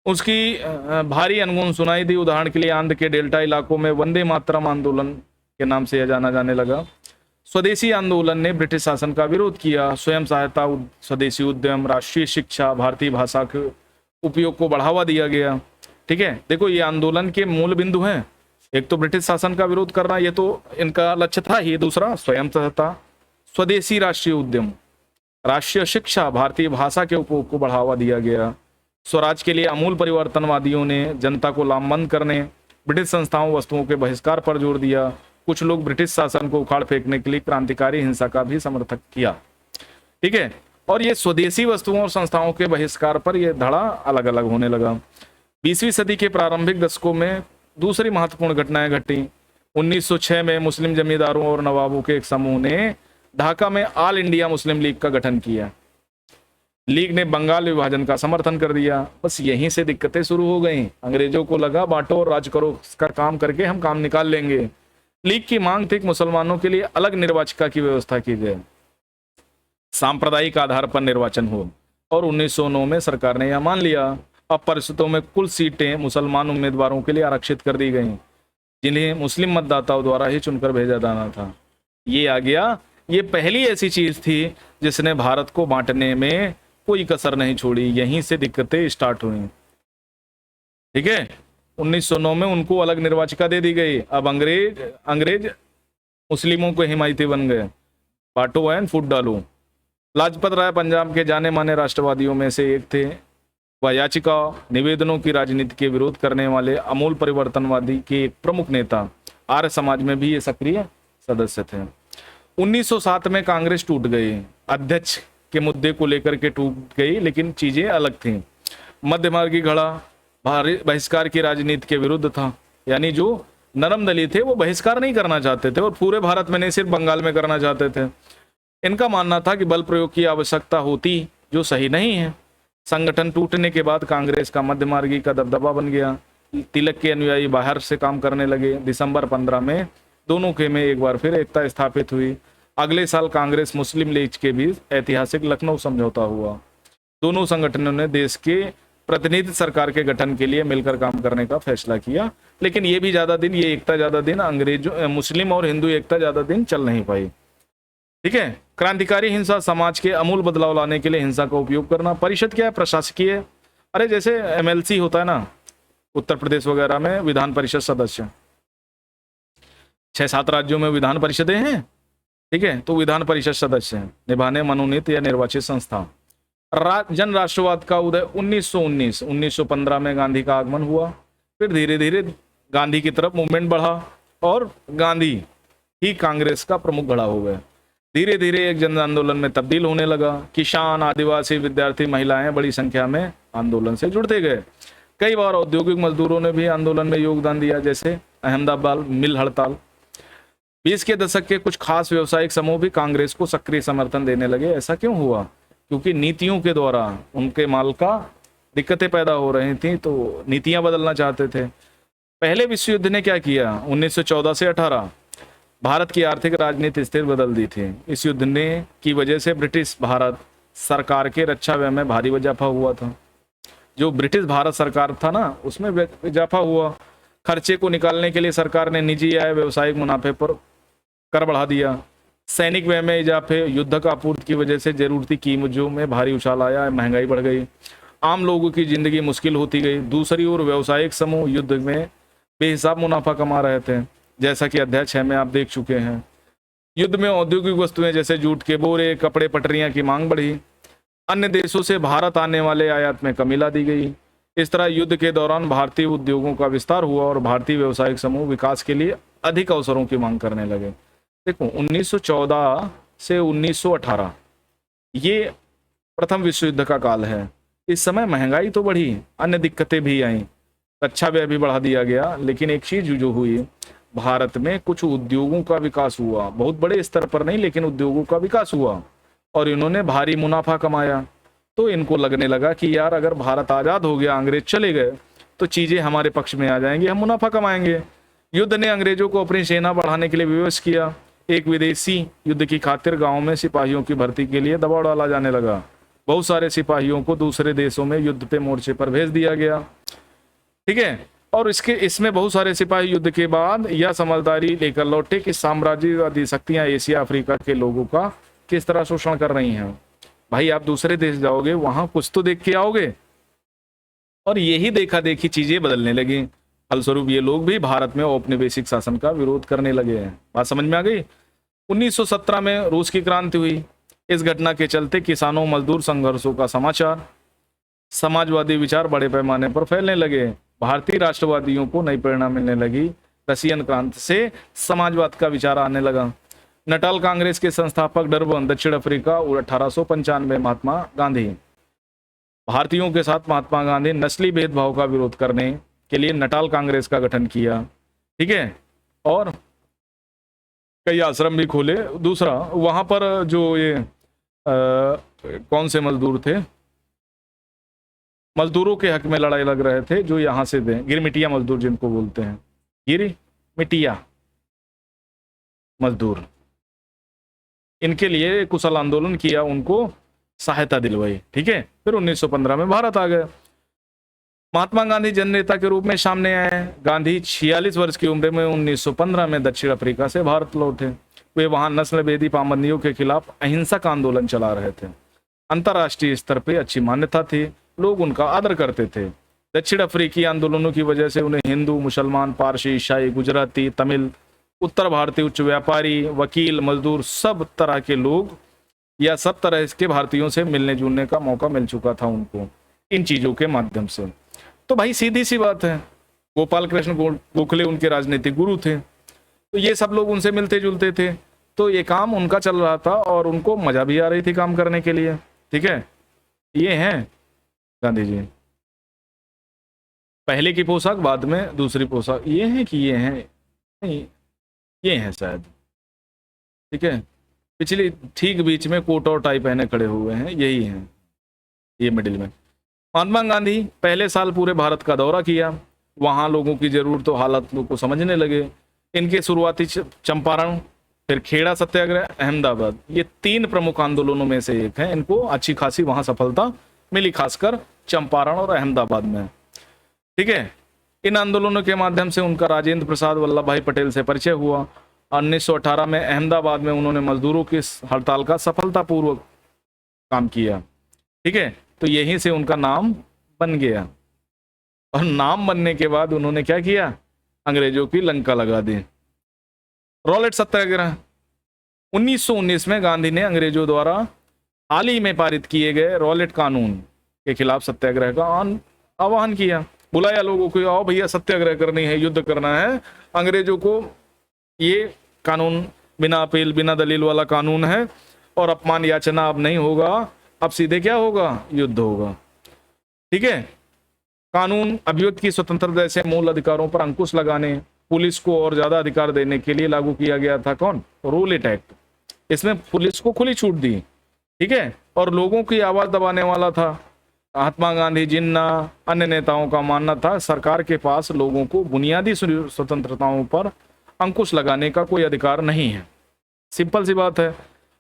उसकी भारी अनगुन सुनाई दी। उदाहरण के लिए आंध्र के डेल्टा इलाकों में वंदे मातरम आंदोलन के नाम से यह जाना जाने लगा। स्वदेशी आंदोलन ने ब्रिटिश शासन का विरोध किया। स्वयं सहायता, स्वदेशी उद्यम, राष्ट्रीय शिक्षा, भारतीय भाषा के उपयोग को बढ़ावा दिया गया। ठीक है, देखो ये आंदोलन के मूल बिंदु हैं। एक तो ब्रिटिश शासन का विरोध करना, ये तो इनका लक्ष्य था ही। दूसरा स्वयं सहायता, स्वदेशी राष्ट्रीय उद्यम, राष्ट्रीय शिक्षा, भारतीय भाषा के उपयोग को बढ़ावा दिया गया। स्वराज के लिए अमूल परिवर्तनवादियों ने जनता को लामबंद करने, ब्रिटिश संस्थाओं, वस्तुओं के बहिष्कार पर जोर दिया। कुछ लोग ब्रिटिश शासन को उखाड़ फेंकने के लिए क्रांतिकारी हिंसा का भी समर्थन किया। ठीक है, और ये स्वदेशी वस्तुओं और संस्थाओं के बहिष्कार पर यह धड़ा अलग अलग होने लगा। 20वीं सदी के प्रारंभिक दशकों में दूसरी महत्वपूर्ण घटनाएं घटी। 1906 में मुस्लिम जमींदारों और नवाबों के एक समूह ने ढाका में ऑल इंडिया मुस्लिम लीग का गठन किया। लीग ने बंगाल विभाजन का समर्थन कर दिया। बस यहीं से दिक्कतें शुरू हो गई। अंग्रेजों को लगा बांटो और राज करो का काम करके हम काम निकाल लेंगे। लीग की मांग थी कि मुसलमानों के लिए अलग निर्वाचिका की व्यवस्था की जाए, सांप्रदायिक आधार पर निर्वाचन हो, और 1909 में सरकार ने यह मान लिया। अब परिषदों में कुल सीटें मुसलमान उम्मीदवारों के लिए आरक्षित कर दी गईं, जिन्हें मुस्लिम मतदाताओं द्वारा ही चुनकर भेजा जाना था। ये आ गया, ये पहली ऐसी चीज थी जिसने भारत को बांटने में कोई कसर नहीं छोड़ी। यहीं से दिक्कतें स्टार्ट हुई। ठीक है, 1909 में उनको अलग निर्वाचिका दे दी गई। अब अंग्रेज मुस्लिमों को हिमायती बन गए। बांटो एंड फूट डालो। लाजपत राय पंजाब के जाने माने राष्ट्रवादियों में से एक थे। वह याचिका निवेदनों की राजनीति के विरोध करने वाले अमूल परिवर्तनवादी के एक प्रमुख नेता। आर्य समाज में भी ये सक्रिय सदस्य थे। 1907 में कांग्रेस टूट गई। अध्यक्ष के मुद्दे को लेकर के टूट गई, लेकिन चीजें अलग थीं। मध्यमार्गी घड़ा बहिष्कार की राजनीति के विरुद्ध था। यानी जो नरम दली थे वो बहिष्कार नहीं करना चाहते थे, और पूरे भारत में नहीं, सिर्फ बंगाल में करना चाहते थे। इनका मानना था कि बल प्रयोग की आवश्यकता होती, जो सही नहीं है। संगठन टूटने के बाद कांग्रेस का मध्यमार्गी का दबदबा बन गया। तिलक के अनुयायी बाहर से काम करने लगे। दिसंबर 15 में दोनों के में एक बार फिर एकता स्थापित हुई। अगले साल कांग्रेस मुस्लिम लीग के बीच ऐतिहासिक लखनऊ समझौता हुआ। दोनों संगठनों ने देश के प्रतिनिधि सरकार के गठन के लिए मिलकर काम करने का फैसला किया। लेकिन ये भी ज्यादा दिन, ये एकता ज्यादा दिन, अंग्रेजों, मुस्लिम और हिंदू एकता ज्यादा दिन चल नहीं पाई। ठीक है, क्रांतिकारी हिंसा, समाज के अमूल बदलाव लाने के लिए हिंसा का उपयोग करना। परिषद क्या है? प्रशासकीय। अरे जैसे MLC होता है ना उत्तर प्रदेश वगैरह में, विधान परिषद सदस्य। 6-7 राज्यों में विधान परिषदें हैं। ठीक है, तो विधान परिषद सदस्य हैं, निभाने मनोनीत या निर्वाचित संस्था। जन राष्ट्रवाद का उदय 1915 में गांधी का आगमन हुआ। फिर धीरे धीरे गांधी की तरफ मूवमेंट बढ़ा और गांधी ही कांग्रेस का प्रमुख घड़ा हो गए। धीरे धीरे एक जन आंदोलन में तब्दील होने लगा। किसान, आदिवासी, विद्यार्थी, महिलाएं बड़ी संख्या में आंदोलन से जुड़ते गए। कई बार औद्योगिक मजदूरों ने भी आंदोलन में योगदान दिया, जैसे अहमदाबाद मिल हड़ताल। 20 के दशक के कुछ खास व्यवसायिक समूह भी कांग्रेस को सक्रिय समर्थन देने लगे। ऐसा क्यों हुआ? क्योंकि नीतियों के द्वारा उनके माल का दिक्कतें पैदा हो रही थी, तो नीतियां बदलना चाहते थे। पहले विश्व युद्ध ने क्या किया? 1914 से 18 भारत की आर्थिक राजनीति स्थिर बदल दी थी। इस युद्ध ने की वजह से ब्रिटिश भारत सरकार के रक्षा व्यय में भारी इजाफा हुआ था। जो ब्रिटिश भारत सरकार था ना, उसमें इजाफा हुआ। खर्चे को निकालने के लिए सरकार ने निजी आय, व्यवसायिक मुनाफे पर कर बढ़ा दिया। सैनिक व्यय में इजाफे, युद्ध का आपूर्ति की वजह से जरूरती कीमतों में भारी उछाल आया, महंगाई बढ़ गई, आम लोगों की जिंदगी मुश्किल होती गई। दूसरी ओर व्यवसायिक समूह युद्ध में बेहिसाब मुनाफा कमा रहे थे, जैसा कि अध्याय 6 में आप देख चुके हैं। युद्ध में औद्योगिक वस्तुएं जैसे जूट के बोरे, कपड़े, पटरियां की मांग बढ़ी। अन्य देशों से भारत आने वाले आयात में कमी ला दी गई। इस तरह युद्ध के दौरान भारतीय उद्योगों का विस्तार हुआ और भारतीय व्यवसायिक समूह विकास के लिए अधिक अवसरों की मांग करने लगे। देखो 1914 से 1918 ये प्रथम विश्व युद्ध का काल है। इस समय महंगाई तो बढ़ी, अन्य दिक्कतें भी आई, रक्षा व्यय भी बढ़ा दिया गया। लेकिन एक चीज जो हुई, भारत में कुछ उद्योगों का विकास हुआ, बहुत बड़े स्तर पर नहीं, लेकिन उद्योगों का विकास हुआ और इन्होंने भारी मुनाफा कमाया। तो इनको लगने लगा कि यार अगर भारत आजाद हो गया, अंग्रेज चले गए, तो चीजें हमारे पक्ष में आ जाएंगी, हम मुनाफा कमाएंगे। युद्ध ने अंग्रेजों को अपनी सेना बढ़ाने के लिए विवश किया। एक विदेशी युद्ध की खातिर गांव में सिपाहियों की भर्ती के लिए दबाव डाला जाने लगा। बहुत सारे सिपाहियों को दूसरे देशों में युद्ध पे मोर्चे पर भेज दिया गया। ठीक है, और इसमें बहुत सारे सिपाही युद्ध के बाद यह समझदारी लेकर लौटे कि साम्राज्यवादी शक्तियां एशिया अफ्रीका के लोगों का किस तरह शोषण कर रही हैं। भाई आप दूसरे देश जाओगे, वहां कुछ तो देख के आओगे, और यही देखा देखी चीजें बदलने लगी। फलस्वरूप ये लोग भी भारत में औपनिवेशिक शासन का विरोध करने लगे हैं। बात समझ में आ गई। 1917 में रूस की क्रांति हुई। इस घटना के चलते किसानों मजदूर संघर्षों का समाचार, समाजवादी विचार बड़े पैमाने पर फैलने लगे। भारतीय राष्ट्रवादियों को नई प्रेरणा मिलने लगी। रशियन क्रांति से समाजवाद का विचार आने लगा। नटाल कांग्रेस के संस्थापक डरबन, दक्षिण अफ्रीका, 1895। महात्मा गांधी। भारतीयों के साथ महात्मा गांधी नस्ली भेदभाव का विरोध करने के लिए नटाल कांग्रेस का गठन किया। ठीक है, और कई आश्रम भी खोले। दूसरा, वहां पर जो ये कौन से मजदूर थे, मजदूरों के हक में लड़ाई लग रहे थे, जो यहाँ से थे, गिरमिटिया मजदूर जिनको बोलते हैं, गिरमिटिया मजदूर, इनके लिए कुशल आंदोलन किया, उनको सहायता दिलवाई। ठीक है, फिर 1915 में भारत आ गए। महात्मा गांधी जन नेता के रूप में सामने आए। गांधी 46 वर्ष की उम्र में 1915 में दक्षिण अफ्रीका से भारत लौटे। वे वहां नस्ल भेदी पाबंदियों के खिलाफ अहिंसक आंदोलन चला रहे थे। अंतर्राष्ट्रीय स्तर पर अच्छी मान्यता थी, लोग उनका आदर करते थे। दक्षिण अफ्रीकी आंदोलनों की वजह से उन्हें हिंदू, मुसलमान, पारसी, ईसाई, गुजराती, तमिल, उत्तर भारतीय, उच्च व्यापारी, वकील, मजदूर, सब तरह के लोग या सब तरह के भारतीयों से मिलने जुलने का मौका मिल चुका था उनको इन चीजों के माध्यम से। तो भाई सीधी सी बात है, गोपाल कृष्ण गोखले उनके राजनीतिक गुरु थे, तो ये सब लोग उनसे मिलते जुलते थे, तो ये काम उनका चल रहा था और उनको मजा भी आ रही थी काम करने के लिए। ठीक है, ये हैं गांधी जी। पहले की पोशाक, बाद में दूसरी पोशाक। ये है कि ये हैं, नहीं ये हैं शायद। ठीक है, पिछली ठीक बीच में कोट और टाई पहने खड़े हुए हैं, यही हैं, ये मिडिल में। महात्मा गांधी पहले साल पूरे भारत का दौरा किया। वहां लोगों की जरूरत और हालतों को समझने लगे। इनके शुरुआती चंपारण, फिर खेड़ा सत्याग्रह, अहमदाबाद, ये 3 प्रमुख आंदोलनों में से एक है। इनको अच्छी खासी वहां सफलता मिली, खासकर चंपारण और अहमदाबाद में। ठीक है, इन आंदोलनों के माध्यम से उनका राजेंद्र प्रसाद वल्लभ भाई पटेल से परिचय हुआ। 1918 में अहमदाबाद में उन्होंने मजदूरों की हड़ताल का सफलतापूर्वक काम किया। ठीक है, तो यहीं से उनका नाम बन गया, और नाम बनने के बाद उन्होंने क्या किया, अंग्रेजों की लंका लगा दी। रॉलेट सत्याग्रह 1919 में गांधी ने अंग्रेजों द्वारा हाल ही में पारित किए गए रॉलेट कानून के खिलाफ सत्याग्रह का आह्वान किया। बुलाया लोगों को, आओ भैया सत्याग्रह करनी है, युद्ध करना है अंग्रेजों को। ये कानून बिना अपील बिना दलील वाला कानून है, और अपमान याचना अब नहीं होगा, अब सीधे क्या होगा, युद्ध होगा। ठीक है, कानून अभिव्यक्ति की स्वतंत्रता जैसे मूल अधिकारों पर अंकुश लगाने, पुलिस को और ज्यादा अधिकार देने के लिए लागू किया गया था। कौन, रूलेट एक्ट। इसमें पुलिस को खुली छूट दी। ठीक है, और लोगों की आवाज दबाने वाला था। महात्मा गांधी, जिन्ना, अन्य नेताओं का मानना था सरकार के पास लोगों को बुनियादी स्वतंत्रताओं पर अंकुश लगाने का कोई अधिकार नहीं है। सिंपल सी बात है,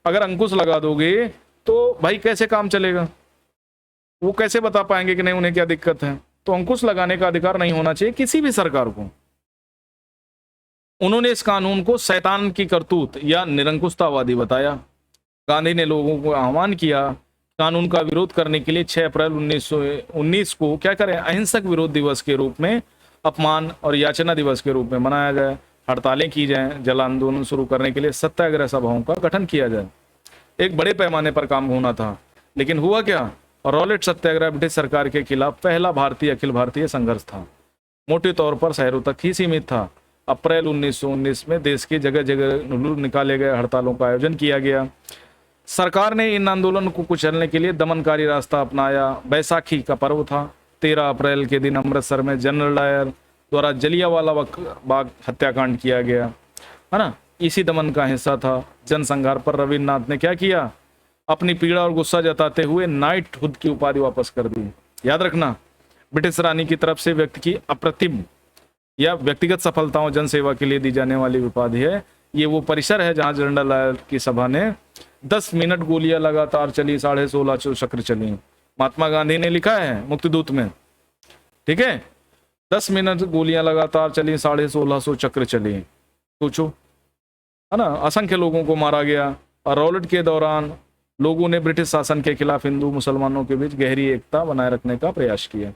अगर अंकुश लगा दोगे तो भाई कैसे काम चलेगा, वो कैसे बता पाएंगे कि नहीं उन्हें क्या दिक्कत है। तो अंकुश लगाने का अधिकार नहीं होना चाहिए किसी भी सरकार को। उन्होंने इस कानून को शैतान की करतूत या निरंकुशतावादी बताया। गांधी ने लोगों को आह्वान किया कानून का विरोध करने के लिए 6 अप्रैल 1919 को क्या करें, अहिंसक विरोध दिवस के रूप में, अपमान और याचना दिवस के रूप में मनाया जाए। हड़तालें की जाएं, जल आंदोलन शुरू करने के लिए सत्याग्रह सभाओं का गठन किया जाए। एक बड़े पैमाने पर काम होना था, लेकिन हुआ क्या, रॉलेट सत्याग्रह ब्रिटिश सरकार के खिलाफ पहला भारतीय अखिल भारतीय संघर्ष था। मोटे तौर पर शहरों तक ही सीमित था। अप्रैल 1919 में देश की जगह जगह निकाले गए हड़तालों का आयोजन किया गया। सरकार ने इन आंदोलन को कुचलने के लिए दमनकारी रास्ता अपनाया। बैसाखी का पर्व था। 13 अप्रैल के दिन अमृतसर में जनरल डायर द्वारा जलियांवाला बाग हत्याकांड किया गया, है ना, इसी दमन का हिस्सा था। जनसंहार पर रविन्द्रनाथ ने क्या किया, अपनी पीड़ा और गुस्सा जताते हुए नाइटहुड की उपाधि वापस कर दी। याद रखना, ब्रिटिश रानी की तरफ से व्यक्ति की अप्रतिम या व्यक्तिगत सफलताओं जनसेवा के लिए दी जाने वाली उपाधि है। ये वो परिसर है जहां जवाहरलाल नेहरू की सभा ने 10 मिनट गोलियां लगातार चली, 16.5 चक्र चली। महात्मा गांधी ने लिखा है मुक्तिदूत में, ठीक है, 10 मिनट गोलियां लगातार चली, 1650 चक्र चली। सोचो, है ना, असंख्य लोगों को मारा गया। और रॉलेट के दौरान लोगों ने ब्रिटिश शासन के खिलाफ हिंदू मुसलमानों के बीच गहरी एकता बनाए रखने का प्रयास किया।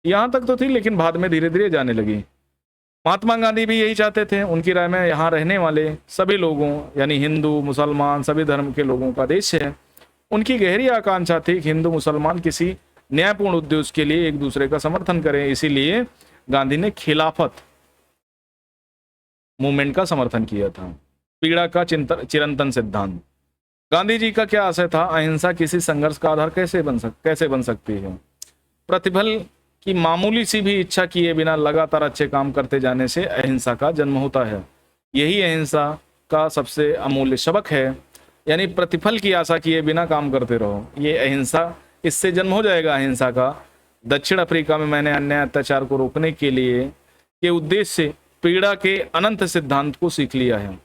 यहां तक तो थी, लेकिन बाद में धीरे धीरे जाने लगी। महात्मा गांधी भी यही चाहते थे। उनकी राय में यहाँ रहने वाले सभी लोगों, यानी हिंदू मुसलमान सभी धर्म के लोगों का देश है। उनकी गहरी आकांक्षा थी कि हिंदू मुसलमान किसी न्यायपूर्ण उद्देश्य के लिए एक दूसरे का समर्थन करें। इसीलिए गांधी ने खिलाफत मूवमेंट का समर्थन किया था। पीड़ा का चिरंतन सिद्धांत। गांधी जी का क्या आशय था? अहिंसा किसी संघर्ष का आधार कैसे बन सकती है? प्रतिफल की मामूली सी भी इच्छा किए बिना लगातार अच्छे काम करते जाने से अहिंसा का जन्म होता है। यही अहिंसा का सबसे अमूल्य सबक है, यानी प्रतिफल की आशा किए बिना काम करते रहो। ये अहिंसा, इससे जन्म हो जाएगा अहिंसा का। दक्षिण अफ्रीका में मैंने अन्याय अत्याचार को रोकने के लिए के उद्देश्य से पीड़ा के अनंत सिद्धांत को सीख लिया है।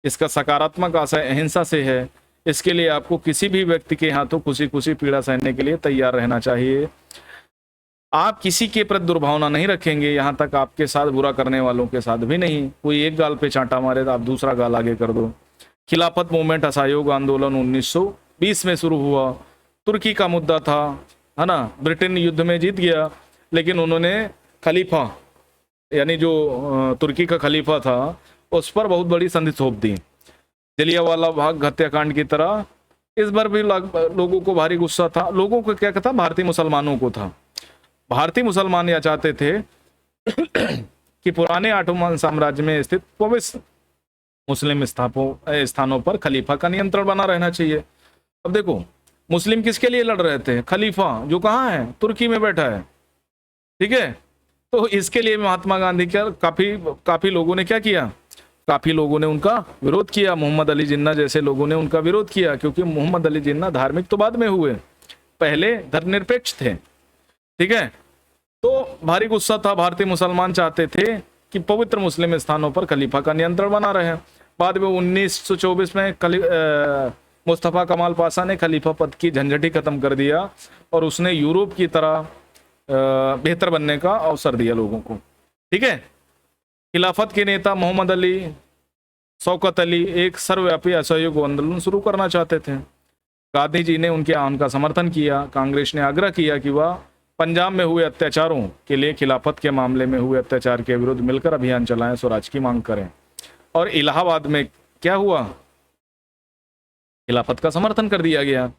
इसका सकारात्मक आशय अहिंसा से है। इसके लिए आपको किसी भी व्यक्ति के हाथों खुशी खुशी पीड़ा सहने के लिए तैयार रहना चाहिए। आप किसी के प्रति दुर्भावना नहीं रखेंगे, यहाँ तक आपके साथ बुरा करने वालों के साथ भी नहीं। कोई एक गाल पे चांटा मारे तो आप दूसरा गाल आगे कर दो। खिलाफत मूवमेंट, असहयोग आंदोलन 1920 में शुरू हुआ। तुर्की का मुद्दा था, है ना। ब्रिटेन युद्ध में जीत गया, लेकिन उन्होंने खलीफा, यानी जो तुर्की का खलीफा था, उस पर बहुत बड़ी संधि थोप दी। जलियांवाला बाग हत्याकांड की तरह इस बार भी लोगों को भारी गुस्सा था। लोगों को क्या था? भारतीय मुसलमानों को था। भारतीय मुसलमान यह चाहते थे कि पुराने ऑटोमन साम्राज्य में स्थित पवित्र मुस्लिम स्थानों पर खलीफा का नियंत्रण बना रहना चाहिए। अब देखो, मुस्लिम किसके लिए लड़ रहे थे? खलीफा, जो कहाँ है? तुर्की में बैठा है, ठीक है। तो इसके लिए महात्मा गांधी का काफी लोगों ने क्या किया? काफी लोगों ने उनका विरोध किया। मोहम्मद अली जिन्ना जैसे लोगों ने उनका विरोध किया, क्योंकि मोहम्मद अली जिन्ना धार्मिक तो बाद में हुए, पहले धर्मनिरपेक्ष थे, ठीक है। तो भारी गुस्सा था। भारतीय मुसलमान चाहते थे कि पवित्र मुस्लिम स्थानों पर खलीफा का नियंत्रण बना रहे। बाद में 1924 में मुस्तफा कमाल पाशा ने खलीफा पद की झंझट ही खत्म कर दिया और उसने यूरोप की तरह बेहतर बनने का अवसर दिया लोगों को, ठीक है। खिलाफत के नेता मोहम्मद अली, शौकत अली एक सर्वव्यापी असहयोग आंदोलन शुरू करना चाहते थे। गांधी जी ने उनके आह्वान का समर्थन किया। कांग्रेस ने आग्रह किया कि वह पंजाब में हुए अत्याचारों के लिए, खिलाफत के मामले में हुए अत्याचार के विरुद्ध मिलकर अभियान चलाएं, स्वराज की मांग करें। और इलाहाबाद में क्या हुआ? खिलाफत का समर्थन कर दिया गया।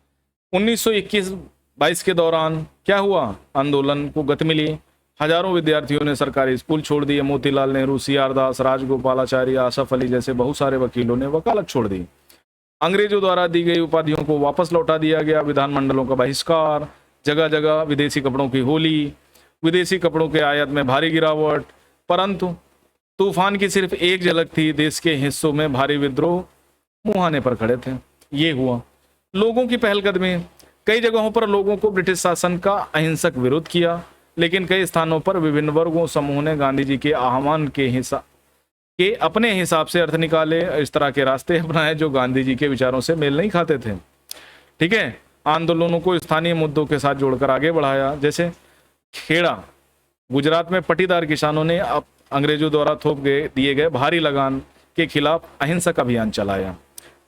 1921-22 के दौरान क्या हुआ? आंदोलन को गति मिली। हजारों विद्यार्थियों ने सरकारी स्कूल छोड़ दिए। मोतीलाल नेहरू, सीआर दास, राजगोपालाचारी, आसफ अली जैसे बहुत सारे वकीलों ने वकालत छोड़ दी। अंग्रेजों द्वारा दी गई उपाधियों को वापस लौटा दिया गया। विधानमंडलों का बहिष्कार, जगह जगह विदेशी कपड़ों की होली, विदेशी कपड़ों के आयात में भारी गिरावट। परंतु तूफान की सिर्फ एक झलक थी। देश के हिस्सों में भारी विद्रोह मुहाने पर खड़े थे। ये हुआ लोगों की पहलकदमी। कई जगहों पर लोगों को ब्रिटिश शासन का अहिंसक विरोध किया, लेकिन कई स्थानों पर विभिन्न वर्गों समूह ने गांधी जी के आह्वान के अपने हिसाब से अर्थ निकाले। इस तरह के रास्ते अपनाए जो गांधी जी के विचारों से मेल नहीं खाते थे, ठीक है। आंदोलनों को स्थानीय मुद्दों के साथ जोड़कर आगे बढ़ाया। जैसे खेड़ा, गुजरात में पट्टीदार किसानों ने अंग्रेजों द्वारा दिए गए भारी लगान के खिलाफ अहिंसक अभियान चलाया।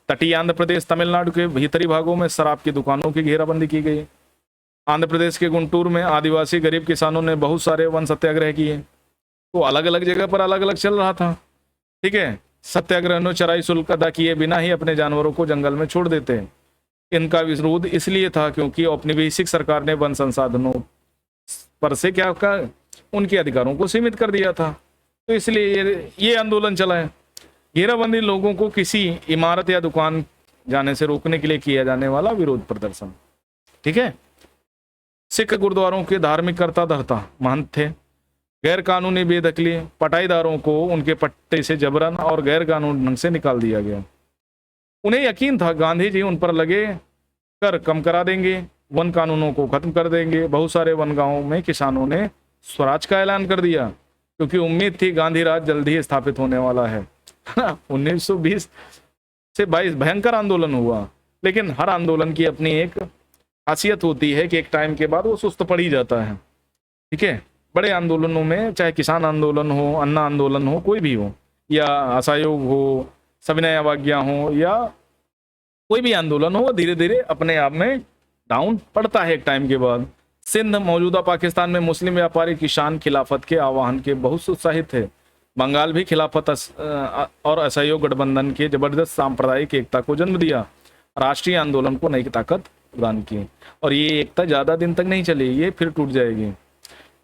तटीय आंध्र प्रदेश, तमिलनाडु के भीतरी भागों में शराब की दुकानों की घेराबंदी की गई। आंध्र प्रदेश के गुंटूर में आदिवासी गरीब किसानों ने बहुत सारे वन सत्याग्रह किए। तो अलग अलग जगह पर अलग अलग चल रहा था, ठीक है। सत्याग्रह चराई शुल्क अदा किए बिना ही अपने जानवरों को जंगल में छोड़ देते। इनका विरोध इसलिए था क्योंकि औपनिवेशिक सरकार ने वन संसाधनों पर से क्या कर उनके अधिकारों को सीमित कर दिया था। तो इसलिए ये आंदोलन चला है। घेराबंदी लोगों को किसी इमारत या दुकान जाने से रोकने के लिए किया जाने वाला विरोध प्रदर्शन, ठीक है। सिख गुरुद्वारों के धार्मिक कर्ता धर्ता महंत थे। गैर कानूनी बेदखली, पटाईदारों को उनके पट्टे से जबरन और गैर कानूनी ढंग से निकाल दिया गया। उन्हें यकीन था गांधी जी उन पर लगे कर कम करा देंगे, वन कानूनों को खत्म कर देंगे। बहुत सारे वन गांवों में किसानों ने स्वराज का ऐलान कर दिया, क्योंकि उम्मीद थी गांधी राज जल्द ही स्थापित होने वाला है। 1920 से 22 भयंकर आंदोलन हुआ, लेकिन हर आंदोलन की अपनी एक खासियत होती है कि एक टाइम के बाद वो सुस्त पड़ ही जाता है। ठीक है, बड़े आंदोलनों में चाहे किसान आंदोलन हो, अन्ना आंदोलन हो, कोई भी हो, या असहयोग हो, सविनय अवज्ञा हो, या कोई भी आंदोलन हो, धीरे धीरे अपने आप में डाउन पड़ता है एक टाइम के बाद। सिंध मौजूदा पाकिस्तान में मुस्लिम व्यापारी किसान खिलाफत के आह्वान के बहुत उत्साहित थे। बंगाल भी खिलाफत और असहयोग गठबंधन के जबरदस्त सांप्रदायिक एकता को जन्म दिया, राष्ट्रीय आंदोलन को नई ताकत प्रदान की। और ये एकता ज़्यादा दिन तक नहीं चली, ये फिर टूट जाएगी।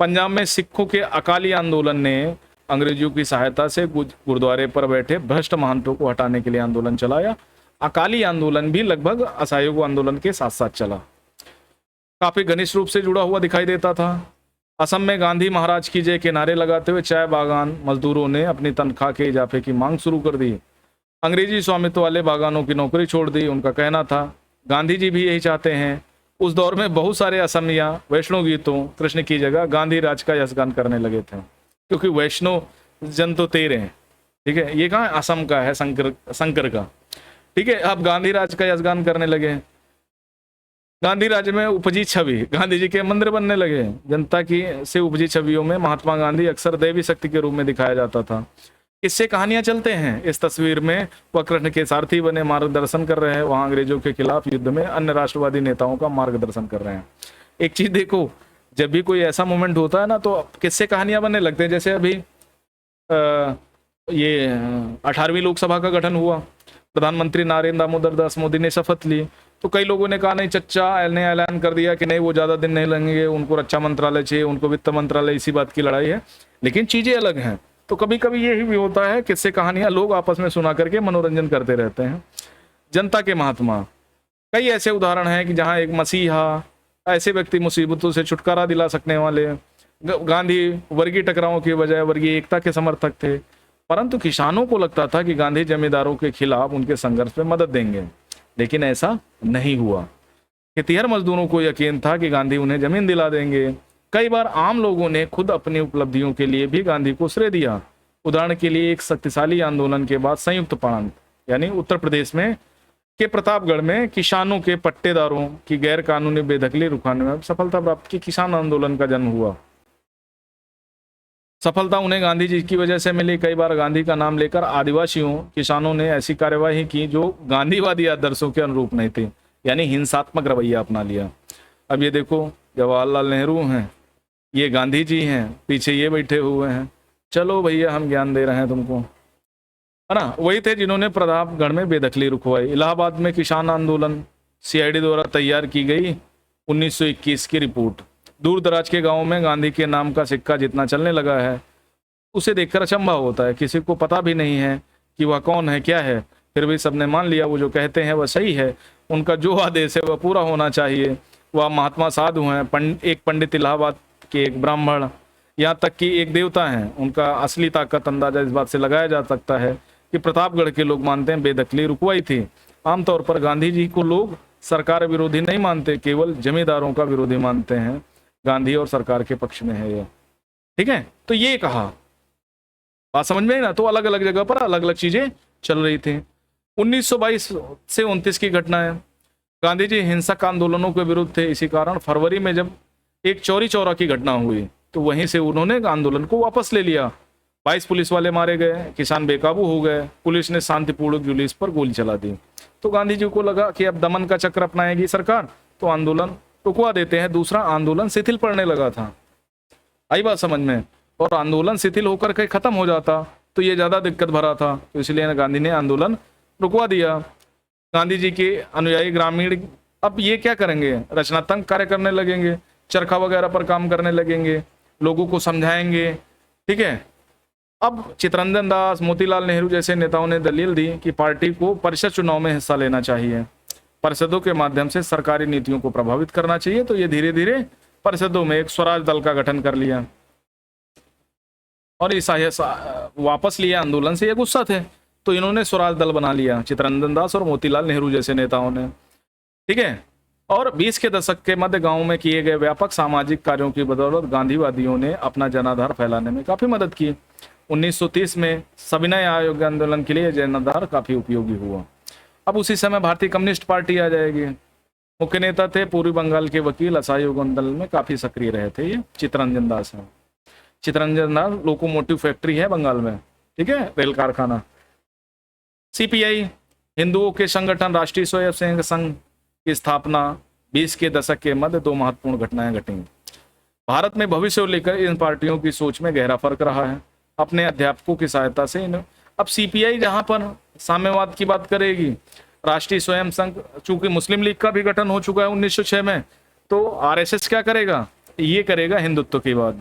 पंजाब में सिखों के अकाली आंदोलन ने अंग्रेजों की सहायता से गुरुद्वारे पर बैठे भ्रष्ट महंतों को हटाने के लिए आंदोलन चलाया। अकाली आंदोलन भी लगभग असहयोग आंदोलन के साथ साथ चला, काफी घनिष्ठ रूप से जुड़ा हुआ दिखाई देता था। असम में गांधी महाराज की जय के नारे लगाते हुए चाय बागान मजदूरों ने अपनी तनख्वाह के इजाफे की मांग शुरू कर दी। अंग्रेजी स्वामित्व वाले बागानों की नौकरी छोड़ दी। उनका कहना था गांधी जी भी यही चाहते हैं। उस दौर में बहुत सारे असमिया वैष्णव गीतों कृष्ण की जगह गांधी राज का यशगान करने लगे थे, क्योंकि वैष्णव जन तो तेरे हैं। ठीक है, ये कहाँ असम का है, शंकर का। ठीक है, अब गांधी राज का यशगान करने लगे। गांधी राज्य में उपजी छवि, गांधी जी के मंदिर बनने लगे। जनता की से उपजी छवियों में महात्मा गांधी अक्सर देवी शक्ति के रूप में दिखाया जाता था। इससे कहानियां चलते हैं। इस तस्वीर में वह कृष्ण के सारथी बने मार्गदर्शन कर रहे हैं, वहां अंग्रेजों के खिलाफ युद्ध में अन्य राष्ट्रवादी नेताओं का मार्गदर्शन कर रहे हैं। एक चीज देखो, जब भी कोई ऐसा मोमेंट होता है ना, तो किससे कहानियां बनने लगते हैं। जैसे अभी ये 18वीं लोकसभा का गठन हुआ, प्रधानमंत्री नरेंद्र दामोदर दास मोदी ने शपथ ली, तो कई लोगों ने कहा नहीं, चच्चा ने ऐलान कर दिया कि नहीं वो ज़्यादा दिन नहीं लगेंगे, उनको रक्षा मंत्रालय चाहिए, उनको वित्त मंत्रालय, इसी बात की लड़ाई है। लेकिन चीज़ें अलग हैं। तो कभी कभी यही भी होता है, किससे कहानियां लोग आपस में सुना करके मनोरंजन करते रहते हैं। जनता के महात्मा, कई ऐसे उदाहरण हैं कि जहां एक मसीहा, ऐसे व्यक्ति मुसीबतों से छुटकारा दिला सकने वाले। गांधी वर्गीय टकरावों की बजाय वर्गीय एकता के समर्थक थे, परंतु किसानों को लगता था कि गांधी जमींदारों के खिलाफ उनके संघर्ष में मदद देंगे, लेकिन ऐसा नहीं हुआ। खेतिहर मजदूरों को यकीन था कि गांधी उन्हें जमीन दिला देंगे। कई बार आम लोगों ने खुद अपनी उपलब्धियों के लिए भी गांधी को श्रेय दिया। उदाहरण के लिए एक शक्तिशाली आंदोलन के बाद संयुक्त प्रांत यानी उत्तर प्रदेश में के प्रतापगढ़ में किसानों के पट्टेदारों की गैर कानूनी बेदखली रुकाने में सफलता प्राप्त की। किसान आंदोलन का जन्म हुआ। सफलता उन्हें गांधी जी की वजह से मिली। कई बार गांधी का नाम लेकर आदिवासियों, किसानों ने ऐसी कार्यवाही की जो गांधीवादी आदर्शों के अनुरूप नहीं थी, यानी हिंसात्मक रवैया अपना लिया। अब ये देखो, जवाहरलाल नेहरू हैं, ये गांधी जी हैं, पीछे ये बैठे हुए हैं, चलो भैया हम ज्ञान दे रहे हैं तुमको, है ना। वही थे जिन्होंने प्रतापगढ़ में बेदखली रुकवाई। इलाहाबाद में किसान आंदोलन, सीआईडी द्वारा तैयार की गई 1921 की रिपोर्ट। दूर दराज के गांवों में गांधी के नाम का सिक्का जितना चलने लगा है, उसे देखकर अचंभा होता है। किसी को पता भी नहीं है कि वह कौन है, क्या है, फिर भी सबने मान लिया वो जो कहते हैं वह सही है। उनका जो आदेश है वह पूरा होना चाहिए। वह महात्मा साधु हैं, एक पंडित, इलाहाबाद के एक ब्राह्मण, यहाँ तक कि एक देवता हैं। उनका असली ताकत अंदाजा इस बात से लगाया जा सकता है कि प्रतापगढ़ के लोग मानते हैं बेदखली रुकवाई थी। आमतौर पर गांधी जी को लोग सरकार विरोधी नहीं मानते, केवल जमींदारों का विरोधी मानते हैं। गांधी और सरकार के पक्ष में है ये, ठीक है। तो ये कहा, बात समझ में आई ना। तो अलग अलग जगह पर अलग अलग चीजें चल रही थी। 1922 से 29 की घटना है। गांधी जी हिंसक आंदोलनों के विरुद्ध थे। इसी कारण फरवरी में जब एक चौरी चौरा की घटना हुई तो वहीं से उन्होंने आंदोलन को वापस ले लिया। 22 पुलिस वाले मारे गए, किसान बेकाबू हो गए, पुलिस ने शांतिपूर्वक जुलूस पर गोली चला दी। तो गांधी जी को लगा कि अब दमन का चक्र अपनाएगी सरकार, तो आंदोलन रुकवा देते हैं। दूसरा आंदोलन शिथिल पड़ने लगा था, आई बात समझ में। और आंदोलन शिथिल होकर के खत्म हो जाता तो ये ज्यादा दिक्कत भरा था, तो इसलिए गांधी ने आंदोलन रुकवा दिया। गांधी जी के अनुयायी ग्रामीण अब ये क्या करेंगे, रचनात्मक कार्य करने लगेंगे, चरखा वगैरह पर काम करने लगेंगे, लोगों को समझाएंगे, ठीक है। अब चित्तरंजन दास, मोतीलाल नेहरू जैसे नेताओं ने दलील दी कि पार्टी को परिषद चुनाव में हिस्सा लेना चाहिए, परिषदों के माध्यम से सरकारी नीतियों को प्रभावित करना चाहिए। तो ये धीरे धीरे परिषदों में एक स्वराज दल का गठन कर लिया और इस वापस लिया आंदोलन से। ये गुस्सा थे तो इन्होंने स्वराज दल बना लिया, चित्तरंजन दास और मोतीलाल नेहरू जैसे नेताओं ने, ठीक है। और 20 के दशक के मध्य गांव में किए गए व्यापक सामाजिक कार्यों की बदौलत गांधीवादियों ने अपना जनाधार फैलाने में काफी मदद की। 1930 में सविनय आयोग आंदोलन के लिए जनाधार काफी उपयोगी हुआ। अब उसी समय भारतीय कम्युनिस्ट पार्टी आ जाएगी। मुख्य नेता थे पूर्वी बंगाल के वकील, असहयोग आंदोलन में काफी सक्रिय रहे थे, ये चित्तरंजन दास है। चित्तरंजन दास लोकोमोटिव फैक्ट्री है बंगाल में, ठीक है, रेल कारखाना। सीपीआई, हिंदुओं के संगठन राष्ट्रीय स्वयं संघ की स्थापना 20 के दशक के मध्य 2 महत्वपूर्ण घटनाएं घटी। भारत में भविष्य को लेकर इन पार्टियों की सोच में गहरा फर्क रहा है। अपने अध्यापकों की सहायता से अब सीपीआई जहां पर साम्यवाद की बात करेगी, राष्ट्रीय स्वयं संघ, चूंकि मुस्लिम लीग का भी गठन हो चुका है 1906 में, तो आरएसएस क्या करेगा, ये करेगा हिंदुत्व की बात,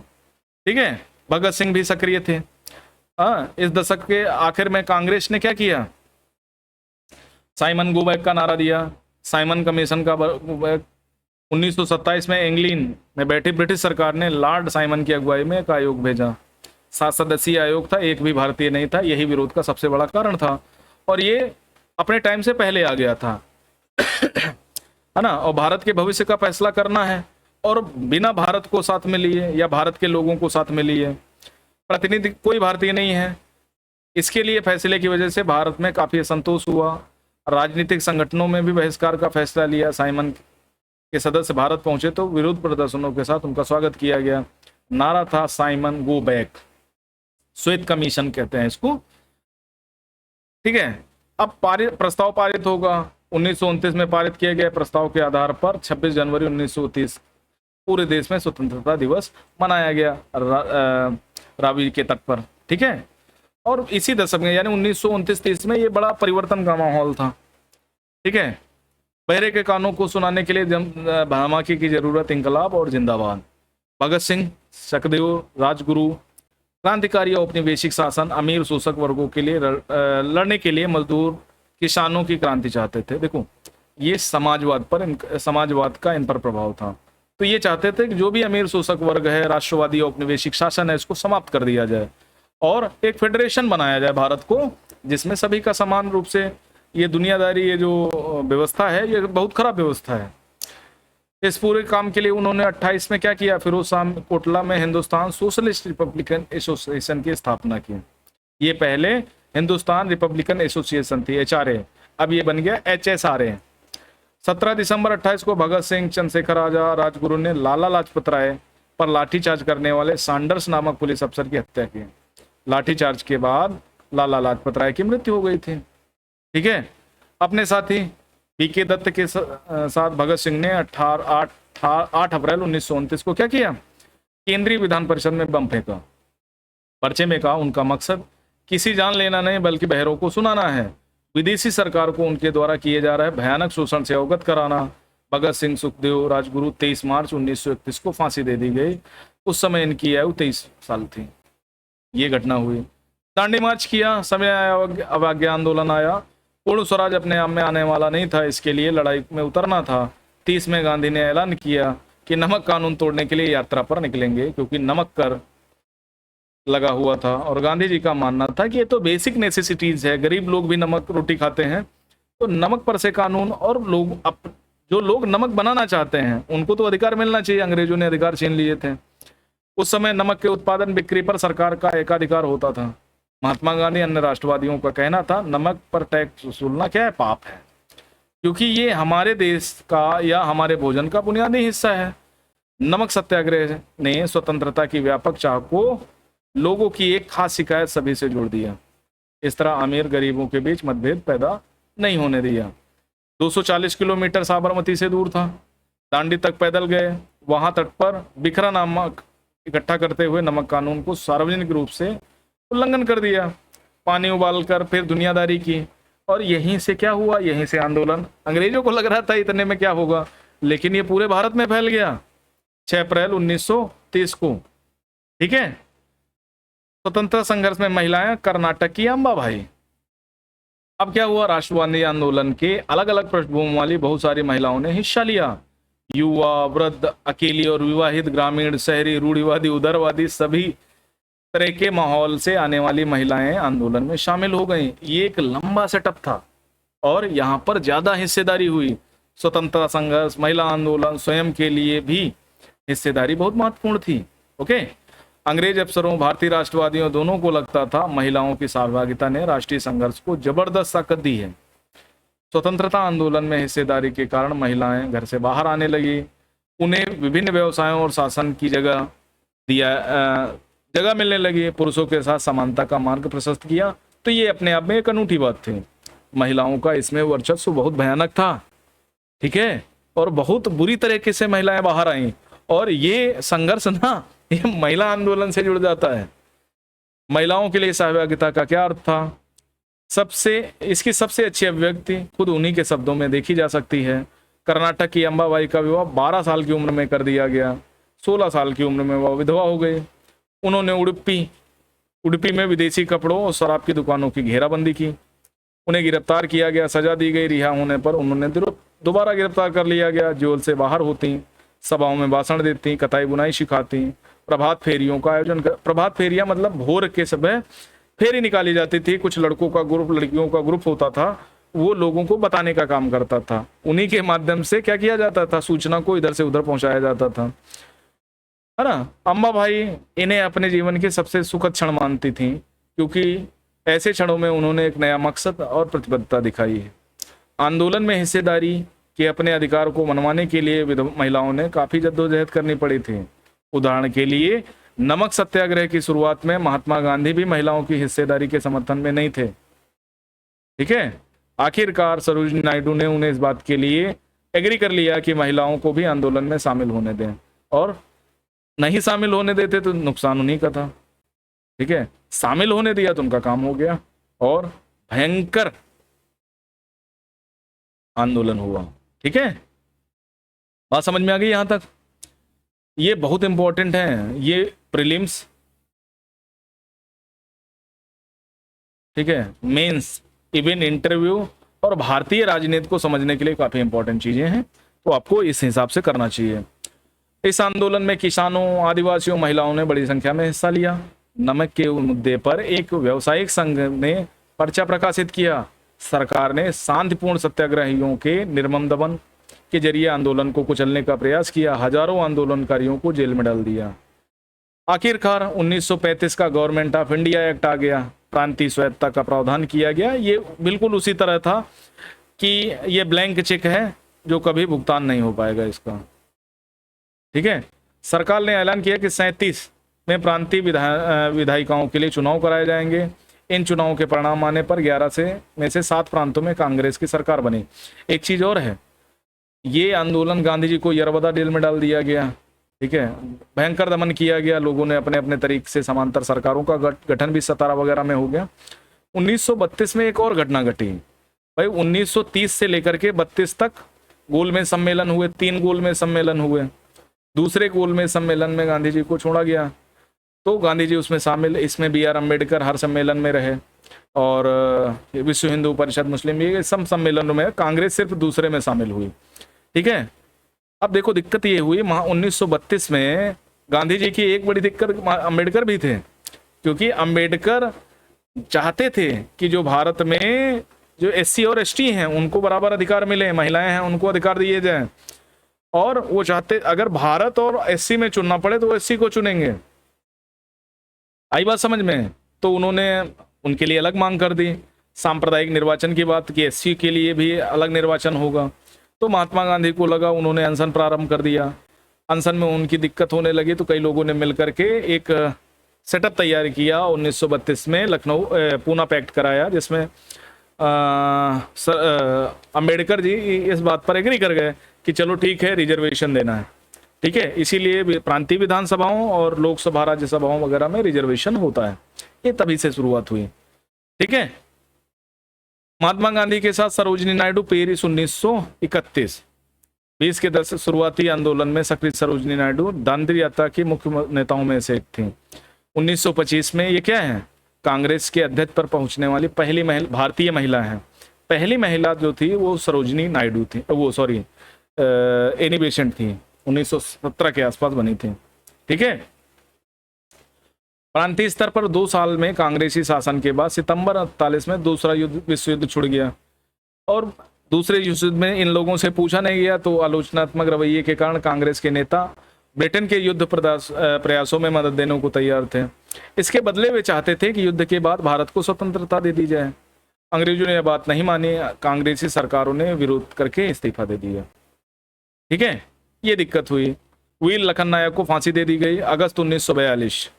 ठीक है। भगत सिंह भी सक्रिय थे। इस दशक के आखिर में कांग्रेस ने क्या किया, साइमन गो बैक का नारा दिया। साइमन कमीशन का 1927 में इंग्लैंड में बैठी ब्रिटिश सरकार ने लॉर्ड साइमन की अगुवाई में एक आयोग भेजा। 7 सदस्यीय आयोग था, एक भी भारतीय नहीं था। यही विरोध का सबसे बड़ा कारण था और ये अपने टाइम से पहले आ गया था, है ना। और भारत के भविष्य का फैसला करना है और बिना भारत को साथ में लिए या भारत के लोगों को साथ में लिए प्रतिनिधि कोई भारतीय नहीं है। इसके लिए फैसले की वजह से भारत में काफी असंतोष हुआ। राजनीतिक संगठनों में भी बहिष्कार का फैसला लिया। साइमन के सदस्य भारत पहुंचे तो विरोध प्रदर्शनों के साथ उनका स्वागत किया गया। नारा था साइमन गो बैक, श्वेत कमीशन कहते हैं इसको, ठीक है। अब प्रस्ताव पारित होगा। 1929 में पारित किए गए प्रस्ताव के आधार पर 26 जनवरी 1930 पूरे देश में स्वतंत्रता दिवस मनाया गया रावी के तट पर, ठीक है। और इसी दशक में यानी 1929-30 में ये बड़ा परिवर्तन का माहौल था, ठीक है। बहरे के कानों को सुनाने के लिए धमाके की जरूरत, इंकलाब और जिंदाबाद। भगत सिंह, सुखदेव, राजगुरु क्रांतिकारी औपनिवेशिक शासन, अमीर शोषक वर्गों के लिए लड़ने के लिए मजदूर किसानों की क्रांति चाहते थे। देखो ये समाजवाद का इन पर प्रभाव था। तो ये चाहते थे कि जो भी अमीर शोषक वर्ग है, राष्ट्रवादी औपनिवेशिक शासन है, इसको समाप्त कर दिया जाए और एक फेडरेशन बनाया जाए भारत को, जिसमें सभी का समान रूप से ये दुनियादारी, ये जो व्यवस्था है, ये बहुत खराब व्यवस्था है। इस पूरे काम के लिए उन्होंने 28 में क्या किया, फिरोज शाह कोटला में हिंदुस्तान सोशलिस्ट रिपब्लिकन एसोसिएशन की स्थापना की। ये पहले हिंदुस्तान रिपब्लिकन एसोसिएशन थी, HRA, अब ये बन गया HSRA। 17 दिसंबर 28 को भगत सिंह, चंद्रशेखर आजाद, राजगुरु ने लाला लाजपत राय पर लाठीचार्ज करने वाले सैंडर्स नामक पुलिस अफसर की हत्या की। लाठीचार्ज के बाद लाला लाजपत राय की मृत्यु हो गई थी, ठीक है। अपने साथी BK दत्त के साथ भगत सिंह ने 8 अप्रैल 1929 को क्या किया, केंद्रीय विधान परिषद में बम फेंका। पर्चे में कहा उनका मकसद किसी जान लेना नहीं बल्कि बहरों को सुनाना है, विदेशी सरकार को उनके द्वारा किए जा रहे भयानक शोषण से अवगत कराना। भगत सिंह, सुखदेव, राजगुरु 23 मार्च 1931 को फांसी दे दी गई। उस समय इनकी आयु 23 साल थी। ये घटना हुई। दांडी मार्च किया, समय अवज्ञा आंदोलन आया। पूर्ण स्वराज अपने आप में आने वाला नहीं था, इसके लिए लड़ाई में उतरना था। 30 में गांधी ने ऐलान किया कि नमक कानून तोड़ने के लिए यात्रा पर निकलेंगे, क्योंकि नमक कर लगा हुआ था और गांधी जी का मानना था कि ये तो बेसिक नेसेसिटीज है, गरीब लोग भी नमक रोटी खाते हैं, तो नमक पर से कानून, और जो लोग नमक बनाना चाहते हैं उनको तो अधिकार मिलना चाहिए। अंग्रेजों ने अधिकार छीन लिए थे। उस समय नमक के उत्पादन बिक्री पर सरकार का एकाधिकार होता था। महात्मा गांधी, अन्य राष्ट्रवादियों का कहना था नमक पर टैक्स वसूलना क्या है, पाप है, क्योंकि ये हमारे देश का या हमारे भोजन का बुनियादी हिस्सा है। नमक सत्याग्रह ने स्वतंत्रता की व्यापक चाह को लोगों की एक खास शिकायत सभी से जोड़ दिया। इस तरह अमीर गरीबों के बीच मतभेद पैदा नहीं होने दिया। 240 किलोमीटर साबरमती से दूर था। दांडी तक पैदल गए। वहां तट पर बिखरा नमक इकट्ठा करते हुए नमक कानून को सार्वजनिक रूप से उल्लंघन कर दिया। पानी उबालकर फिर दुनियादारी की, और यहीं से क्या हुआ, यहीं से आंदोलन। अंग्रेजों को लग रहा था इतने में क्या होगा, लेकिन ये पूरे भारत में फैल गया 6 अप्रैल 1930 को, ठीक है। स्वतंत्रता संघर्ष में महिलाएं, कर्नाटक की अंबाबाई। अब क्या हुआ, राष्ट्रवादी आंदोलन के अलग अलग पृष्ठभूमि वाली बहुत सारी महिलाओं ने हिस्सा लिया। युवा, वृद्ध, अकेली और विवाहित, ग्रामीण, शहरी, रूढ़िवादी, उदारवादी, सभी तरह के माहौल से आने वाली महिलाएं आंदोलन में शामिल हो गई। ये एक लंबा सेटअप था और यहाँ पर ज्यादा हिस्सेदारी हुई। स्वतंत्रता संघर्ष, महिला आंदोलन, स्वयं के लिए भी हिस्सेदारी बहुत महत्वपूर्ण थी। ओके, अंग्रेज अफसरों, भारतीय राष्ट्रवादियों दोनों को लगता था महिलाओं की सहभागिता ने राष्ट्रीय संघर्ष को जबरदस्त ताकत दी है। स्वतंत्रता आंदोलन में हिस्सेदारी के कारण महिलाएं घर से बाहर आने लगी, उन्हें विभिन्न व्यवसायों और शासन की जगह मिलने लगी, पुरुषों के साथ समानता का मार्ग प्रशस्त किया। तो ये अपने आप में एक अनूठी बात थी। महिलाओं का इसमें वर्चस्व बहुत भयानक था, ठीक है, और बहुत बुरी तरीके से महिलाएं बाहर आई। और ये संघर्ष ना ये महिला आंदोलन से जुड़ जाता है। महिलाओं के लिए सहभागिता का क्या अर्थ था? इसकी सबसे अच्छी अभिव्यक्ति खुद उन्हीं के शब्दों में देखी जा सकती है। कर्नाटक की अंबाबाई का विवाह 12 साल की उम्र में कर दिया गया। 16 साल की उम्र में वह विधवा हो गई। उन्होंने उडुपी में विदेशी कपड़ों और शराब की दुकानों की घेराबंदी की। उन्हें गिरफ्तार किया गया, सजा दी गई। रिहा होने पर उन्होंने दोबारा गिरफ्तार कर लिया गया। जेल से बाहर होती, सभाओं में भाषण देती, कताई बुनाई सिखाती, प्रभात फेरियों का आयोजन कर। प्रभात फेरियां मतलब भोर के समय फेरी निकाली जाती थी। कुछ लड़कों का ग्रुप, लड़कियों का ग्रुप होता था, वो लोगों को बताने का काम करता था। उन्हीं के माध्यम से क्या किया जाता था, सूचना को इधर से उधर पहुंचाया जाता था, है ना। अंबाबाई इन्हें अपने जीवन के सबसे सुखद क्षण मानती थी, क्योंकि ऐसे क्षणों में उन्होंने एक नया मकसद और प्रतिबद्धता दिखाई है। आंदोलन में हिस्सेदारी के अपने अधिकार को मनवाने के लिए महिलाओं ने काफी जद्दोजहद करनी पड़ी थी। उदाहरण के लिए नमक सत्याग्रह की शुरुआत में महात्मा गांधी भी महिलाओं की हिस्सेदारी के समर्थन में नहीं थे, ठीक है। आखिरकार सरोजिनी नायडू ने उन्हें इस बात के लिए एग्री कर लिया कि महिलाओं को भी आंदोलन में शामिल होने दें, और नहीं शामिल होने देते तो नुकसान उन्हीं का था, ठीक है। शामिल होने दिया तो उनका काम हो गया, और भयंकर आंदोलन हुआ, ठीक है। बात समझ में आ गई यहां तक? ये बहुत इंपॉर्टेंट है, ये प्रीलिम्स, ठीक है, मेंस, इवन इंटरव्यू और भारतीय राजनीति को समझने के लिए काफी इंपॉर्टेंट चीजें हैं। तो आपको इस हिसाब से करना चाहिए। इस आंदोलन में किसानों, आदिवासियों, महिलाओं ने बड़ी संख्या में हिस्सा लिया। नमक के मुद्दे पर एक व्यावसायिक संघ ने पर्चा प्रकाशित किया। सरकार ने शांतिपूर्ण सत्याग्रहियों के निर्मम दमन के जरिए आंदोलन को कुचलने का प्रयास किया। हजारों आंदोलनकारियों को जेल में डाल दिया। आखिरकार 1935 का गवर्नमेंट ऑफ इंडिया एक्ट आ गया। प्रांतीय स्वायत्तता का प्रावधान किया गया। ये बिल्कुल उसी तरह था कि ये ब्लैंक चेक है जो कभी भुगतान नहीं हो पाएगा इसका, ठीक है। सरकार ने ऐलान किया कि 37 में प्रांतीय विधायिकाओं के लिए चुनाव कराए जाएंगे। इन चुनावों के परिणाम आने पर 11 में से 7 प्रांतों में कांग्रेस की सरकार बनी। एक चीज और है, ये आंदोलन गांधी जी को यरवदा जेल में डाल दिया गया, ठीक है। भयंकर दमन किया गया। लोगों ने अपने अपने तरीके से समांतर सरकारों का गठन भी 17 वगैरह में हो गया। 1932 में एक और घटना घटी भाई। 1930 से लेकर के 32 तक गोलमेज सम्मेलन हुए, 3 गोलमेज सम्मेलन हुए। दूसरे गोलमेज सम्मेलन में गांधी जी को छोड़ा गया, तो गांधी जी उसमें शामिल, इसमें BR अम्बेडकर हर सम्मेलन में रहे, और विश्व हिंदू परिषद, मुस्लिम लीग, सब सम्मेलनों में। कांग्रेस सिर्फ दूसरे में शामिल हुई, ठीक है। अब देखो दिक्कत ये हुई 1932 में गांधी जी की एक बड़ी दिक्कत, अम्बेडकर भी थे, क्योंकि अम्बेडकर चाहते थे कि जो भारत में जो SC और ST हैं उनको बराबर अधिकार मिले, महिलाएं हैं उनको अधिकार दिए जाएं, और वो चाहते अगर भारत और SC में चुनना पड़े तो वो SC को चुनेंगे। आई बात समझ में? तो उन्होंने उनके लिए अलग मांग कर दी। सांप्रदायिक निर्वाचन की बात की, SC के लिए भी अलग निर्वाचन होगा। तो महात्मा गांधी को लगा, उन्होंने अनशन प्रारंभ कर दिया। अनशन में उनकी दिक्कत होने लगी, तो कई लोगों ने मिलकर के एक सेटअप तैयार किया। 1932 में लखनऊ पूना पैक्ट कराया, जिसमें अम्बेडकर जी इस बात पर एग्री कर गए कि चलो ठीक है, रिजर्वेशन देना है, ठीक है। इसीलिए प्रांतीय विधानसभाओं और लोकसभा राज्यसभाओं वगैरह में रिजर्वेशन होता है। ये तभी से शुरुआत हुई, ठीक है। महात्मा गांधी के साथ सरोजिनी नायडू, पेरिस 1931। 20 के दशक शुरुआती आंदोलन में सक्रिय सरोजिनी नायडू दांडी यात्रा की मुख्य नेताओं में से एक थी। 1925 में ये क्या है, कांग्रेस के अध्यक्ष पर पहुंचने वाली पहली भारतीय महिला है। पहली महिला जो थी वो सरोजिनी नायडू थी, वो सॉरी एनी बेसेंट थी। 1917 के आसपास बनी थी, ठीक है। प्रांतीय स्तर पर 2 साल में कांग्रेसी शासन के बाद सितंबर 48 में दूसरा विश्व युद्ध छिड़ गया, और दूसरे विश्व युद्ध में इन लोगों से पूछा नहीं गया, तो आलोचनात्मक रवैये के कारण कांग्रेस के नेता ब्रिटेन के युद्ध प्रयासों में मदद देने को तैयार थे। इसके बदले वे चाहते थे कि युद्ध के बाद भारत को स्वतंत्रता दे दी जाए। अंग्रेजों ने यह बात नहीं मानी, कांग्रेसी सरकारों ने विरोध करके इस्तीफा दे दिया। ठीक है, ये दिक्कत हुई। वीर लखन नायक को फांसी दे दी गई अगस्त 1942।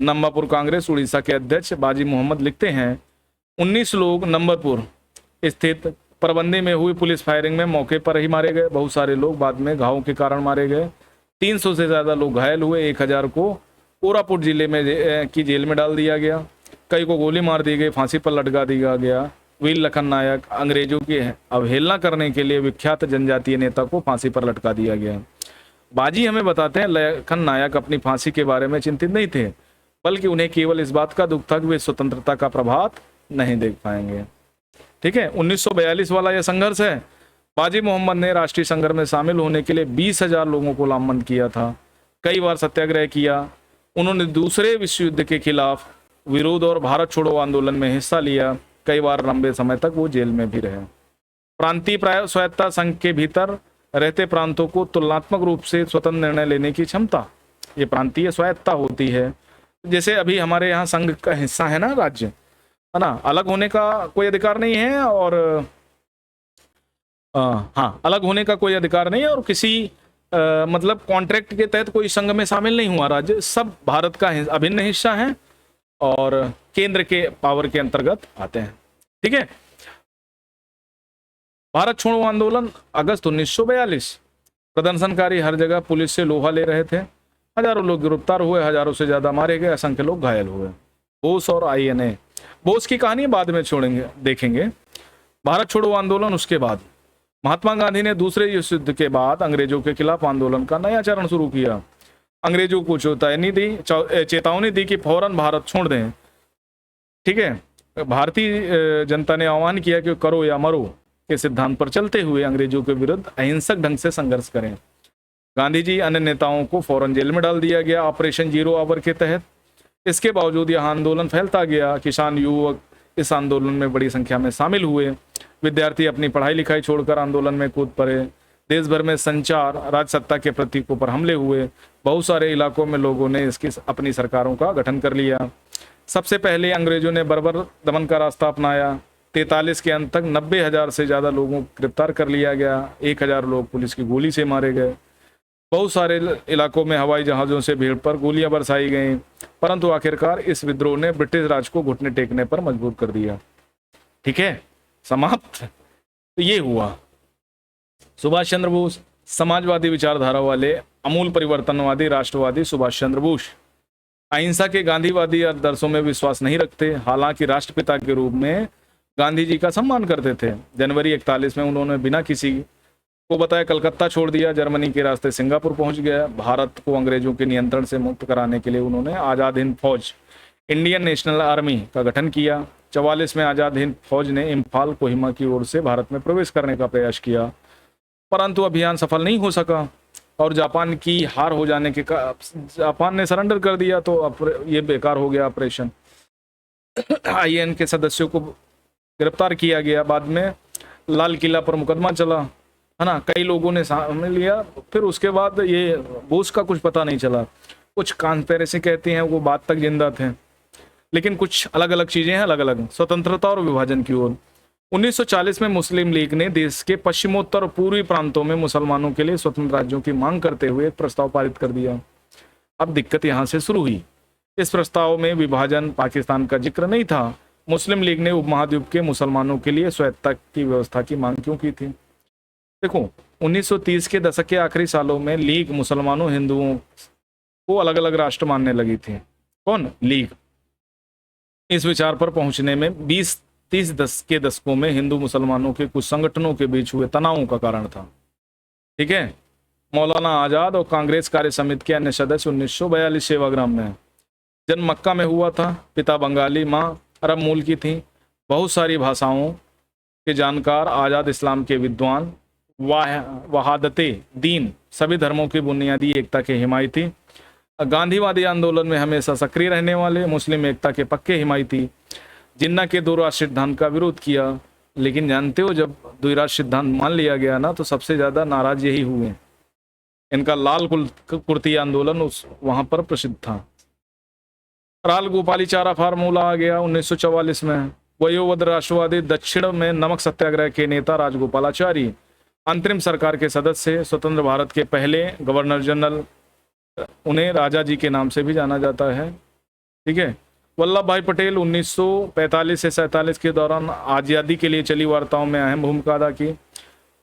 नंबापुर कांग्रेस उड़ीसा के अध्यक्ष बाजी मोहम्मद लिखते हैं, 19 लोग नंबरपुर स्थित परबंदी में हुई पुलिस फायरिंग में मौके पर ही मारे गए। बहुत सारे लोग बाद में घावों के कारण मारे गए। 300 से ज्यादा लोग घायल हुए। 1000 को कोरापुट जिले में की जेल में डाल दिया गया। कई को गोली मार दी गई, फांसी पर लटका दिया गया। वीर लखन नायक अंग्रेजों की अवहेलना करने के लिए विख्यात जनजातीय नेता को फांसी पर लटका दिया गया। बाजी हमें बताते हैं, लखन नायक अपनी फांसी के बारे में चिंतित नहीं थे, बल्कि उन्हें केवल इस बात का दुख था कि वे स्वतंत्रता का प्रभात नहीं देख पाएंगे। ठीक है, 1942 वाला यह संघर्ष है। बाजी मोहम्मद ने राष्ट्रीय संघर्ष में शामिल होने के लिए 20,000 लोगों को लामबंद किया था। कई बार सत्याग्रह किया। उन्होंने दूसरे विश्व युद्ध के खिलाफ विरोध और भारत छोड़ो आंदोलन में हिस्सा लिया। कई बार लंबे समय तक वो जेल में भी रहे। प्रांतीय स्वायत्तता संघ के भीतर रहते प्रांतों को तुलनात्मक रूप से स्वतंत्र निर्णय लेने की क्षमता, ये प्रांतीय स्वायत्तता होती है। जैसे अभी हमारे यहाँ संघ का हिस्सा है ना राज्य, है ना, अलग होने का कोई अधिकार नहीं है। और हाँ, अलग होने का कोई अधिकार नहीं है। और किसी मतलब कॉन्ट्रैक्ट के तहत कोई संघ में शामिल नहीं हुआ राज्य, सब भारत का अभिन्न हिस्सा है और केंद्र के पावर के अंतर्गत आते हैं। ठीक है, भारत छोड़ो आंदोलन अगस्त 1942। प्रदर्शनकारी हर जगह पुलिस से लोहा ले रहे थे। हजारों लोग गिरफ्तार हुए, हजारों से ज्यादा मारे गए, असंख्य लोग घायल हुए। बोस और INA, बोस की कहानी बाद में देखेंगे। भारत छोड़ो आंदोलन, उसके बाद महात्मा गांधी ने दूसरे विश्व युद्ध के बाद अंग्रेजों के खिलाफ आंदोलन का नया चरण शुरू किया। अंग्रेजों को चेतावनी दी कि फौरन भारत छोड़ दें। ठीक है, भारतीय जनता ने आह्वान किया कि करो या मरो के सिद्धांत पर चलते हुए अंग्रेजों के विरुद्ध अहिंसक ढंग से संघर्ष करें। गांधी जी अन्य नेताओं को फौरन जेल में डाल दिया गया ऑपरेशन जीरो आवर के तहत। इसके बावजूद यह आंदोलन फैलता गया। किसान युवक इस आंदोलन में बड़ी संख्या में शामिल हुए। विद्यार्थी अपनी पढ़ाई लिखाई छोड़कर आंदोलन में कूद पड़े। देश भर में संचार, राजसत्ता के प्रतीकों पर हमले हुए। बहुत सारे इलाकों में लोगों ने इसकी अपनी सरकारों का गठन कर लिया। सबसे पहले अंग्रेजों ने बर्बर दमन का रास्ता अपनाया। 43 के अंत तक 90,000 से ज्यादा लोगों को गिरफ्तार कर लिया गया। 1,000 लोग पुलिस की गोली से मारे गए। बहुत सारे इलाकों में हवाई जहाजों से भीड़ पर गोलियां बरसाई गईं, परंतु आखिरकार इस विद्रोह ने ब्रिटिश राज को घुटने टेकने पर मजबूर कर दिया। ठीक है, समाप्त। तो ये हुआ। सुभाष चंद्र बोस, समाजवादी विचारधारा वाले अमूल परिवर्तनवादी राष्ट्रवादी सुभाष चंद्र बोस अहिंसा के गांधीवादी आदर्शों में विश्वास नहीं रखते, हालांकि राष्ट्रपिता के रूप में गांधी जी का सम्मान करते थे। जनवरी 41 में उन्होंने बिना किसी को बताए कलकत्ता छोड़ दिया। जर्मनी के रास्ते सिंगापुर पहुंच गया। भारत को अंग्रेजों के नियंत्रण से मुक्त कराने के लिए उन्होंने आज़ाद हिंद फौज, इंडियन नेशनल आर्मी का गठन किया। 44 में आज़ाद हिंद फौज ने इम्फाल, कोहिमा की ओर से भारत में प्रवेश करने का प्रयास किया, परंतु अभियान सफल नहीं हो सका और जापान की हार हो जाने के जापान ने सरेंडर कर दिया, तो ये बेकार हो गया ऑपरेशन। IN के सदस्यों को गिरफ्तार किया गया। बाद में लाल किला पर मुकदमा चला, है ना, कई लोगों ने सामने लिया। फिर उसके बाद ये बोस का कुछ पता नहीं चला। कुछ कॉन्स्पिरेसी कहती हैं वो बाद तक जिंदा थे, लेकिन कुछ अलग अलग चीजें हैं, अलग अलग स्वतंत्रता और विभाजन की ओर। 1940 में मुस्लिम लीग ने देश के पश्चिमोत्तर और पूर्वी प्रांतों में मुसलमानों के लिए स्वतंत्र राज्यों की मांग करते हुए एक प्रस्ताव पारित कर दिया। अब दिक्कत यहाँ से शुरू हुई। इस प्रस्ताव में विभाजन, पाकिस्तान का जिक्र नहीं था। मुस्लिम लीग ने उपमहाद्वीप के मुसलमानों के लिए स्वायत्तता की व्यवस्था की मांग क्यों की थी? देखो, 1930 के दशक के आखिरी सालों में लीग मुसलमानों हिंदुओं को अलग अलग राष्ट्र मानने लगी थी। कौन? लीग। इस विचार पर पहुंचने में 20-30 के दशकों में हिंदू मुसलमानों के कुछ संगठनों के बीच हुए तनावों का कारण था। ठीक है, मौलाना आजाद और कांग्रेस कार्य समिति के अन्य सदस्य 1942 सेवाग्राम में। जन्म मक्का में हुआ था। पिता बंगाली, माँ अरब मूल की थी। बहुत सारी भाषाओं के जानकार, आजाद इस्लाम के विद्वान, वहादते दीन, सभी धर्मों की बुनियादी एकता के हिमायती, गांधीवादी आंदोलन में हमेशा सक्रिय रहने वाले, मुस्लिम एकता के पक्के हिमायती, जिन्ना के दो राष्ट्र सिद्धांत का विरोध किया। लेकिन जानते हो, जब द्विराष्ट्र सिद्धांत मान लिया गया ना, तो सबसे ज्यादा नाराज यही हुए। इनका लाल कुर्ती आंदोलन उस वहां पर प्रसिद्ध था। राल गोपालीचारा फार्मूला आ गया 1944 में। वयोवृद्ध राष्ट्रवादी दक्षिण में नमक सत्याग्रह के नेता राजगोपालाचारी, अंतरिम सरकार के सदस्य, स्वतंत्र भारत के पहले गवर्नर जनरल, उन्हें राजा जी के नाम से भी जाना जाता है। ठीक है। वल्लभ भाई पटेल 1945 से 47 के दौरान आज़ादी के लिए चली वार्ताओं में अहम भूमिका अदा की।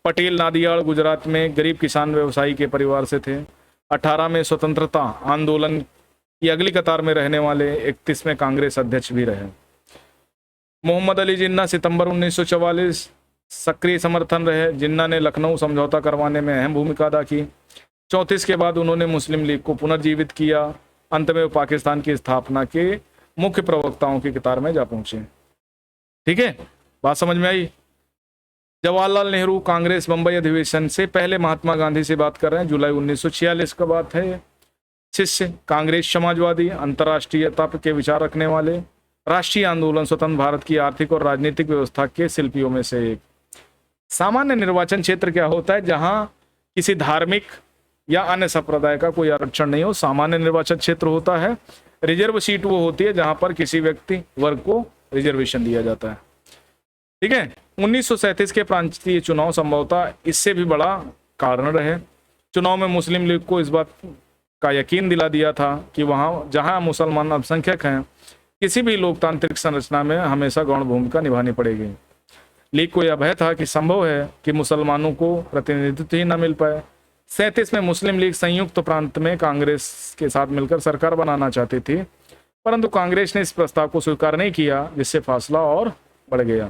पटेल नादियाड़ गुजरात में गरीब किसान व्यवसायी के परिवार से थे। 18 में स्वतंत्रता आंदोलन की अगली कतार में रहने वाले 31 में कांग्रेस अध्यक्ष भी रहे। मोहम्मद अली जिन्ना सितंबर 1944 सक्रिय समर्थन रहे। जिन्ना ने लखनऊ समझौता करवाने में अहम भूमिका अदा की। 34 के बाद उन्होंने मुस्लिम लीग को पुनर्जीवित किया। अंत में वो पाकिस्तान की स्थापना के मुख्य प्रवक्ताओं की कतार में जा पहुंचे। ठीक है, बात समझ में आई। जवाहरलाल नेहरू कांग्रेस बंबई अधिवेशन से पहले महात्मा गांधी से बात कर रहे हैं, जुलाई 1946 का बात है। शिष्य कांग्रेस समाजवादी अंतर्राष्ट्रीयता के विचार रखने वाले, राष्ट्रीय आंदोलन स्वतंत्र भारत की आर्थिक और राजनीतिक व्यवस्था के शिल्पियों में से एक। सामान्य निर्वाचन क्षेत्र क्या होता है? जहां किसी धार्मिक या अन्य संप्रदाय का कोई आरक्षण नहीं हो, सामान्य निर्वाचन क्षेत्र होता है। रिजर्व सीट वो होती है जहां पर किसी व्यक्ति वर्ग को रिजर्वेशन दिया जाता है। ठीक है। 1937 के प्रांतीय चुनाव संभवतः इससे भी बड़ा कारण रहे। चुनाव में मुस्लिम लीग को इस बात का यकीन दिला दिया था कि वहां जहां मुसलमान अल्पसंख्यक हैं, किसी भी लोकतांत्रिक संरचना में हमेशा गौण भूमिका निभानी पड़ेगी। लीग को यह भय था कि संभव है कि मुसलमानों को प्रतिनिधित्व ही न मिल पाए। 37 में मुस्लिम लीग संयुक्त प्रांत में कांग्रेस के साथ मिलकर सरकार बनाना चाहती थी, परंतु कांग्रेस ने इस प्रस्ताव को स्वीकार नहीं किया, जिससे फासला और बढ़ गया।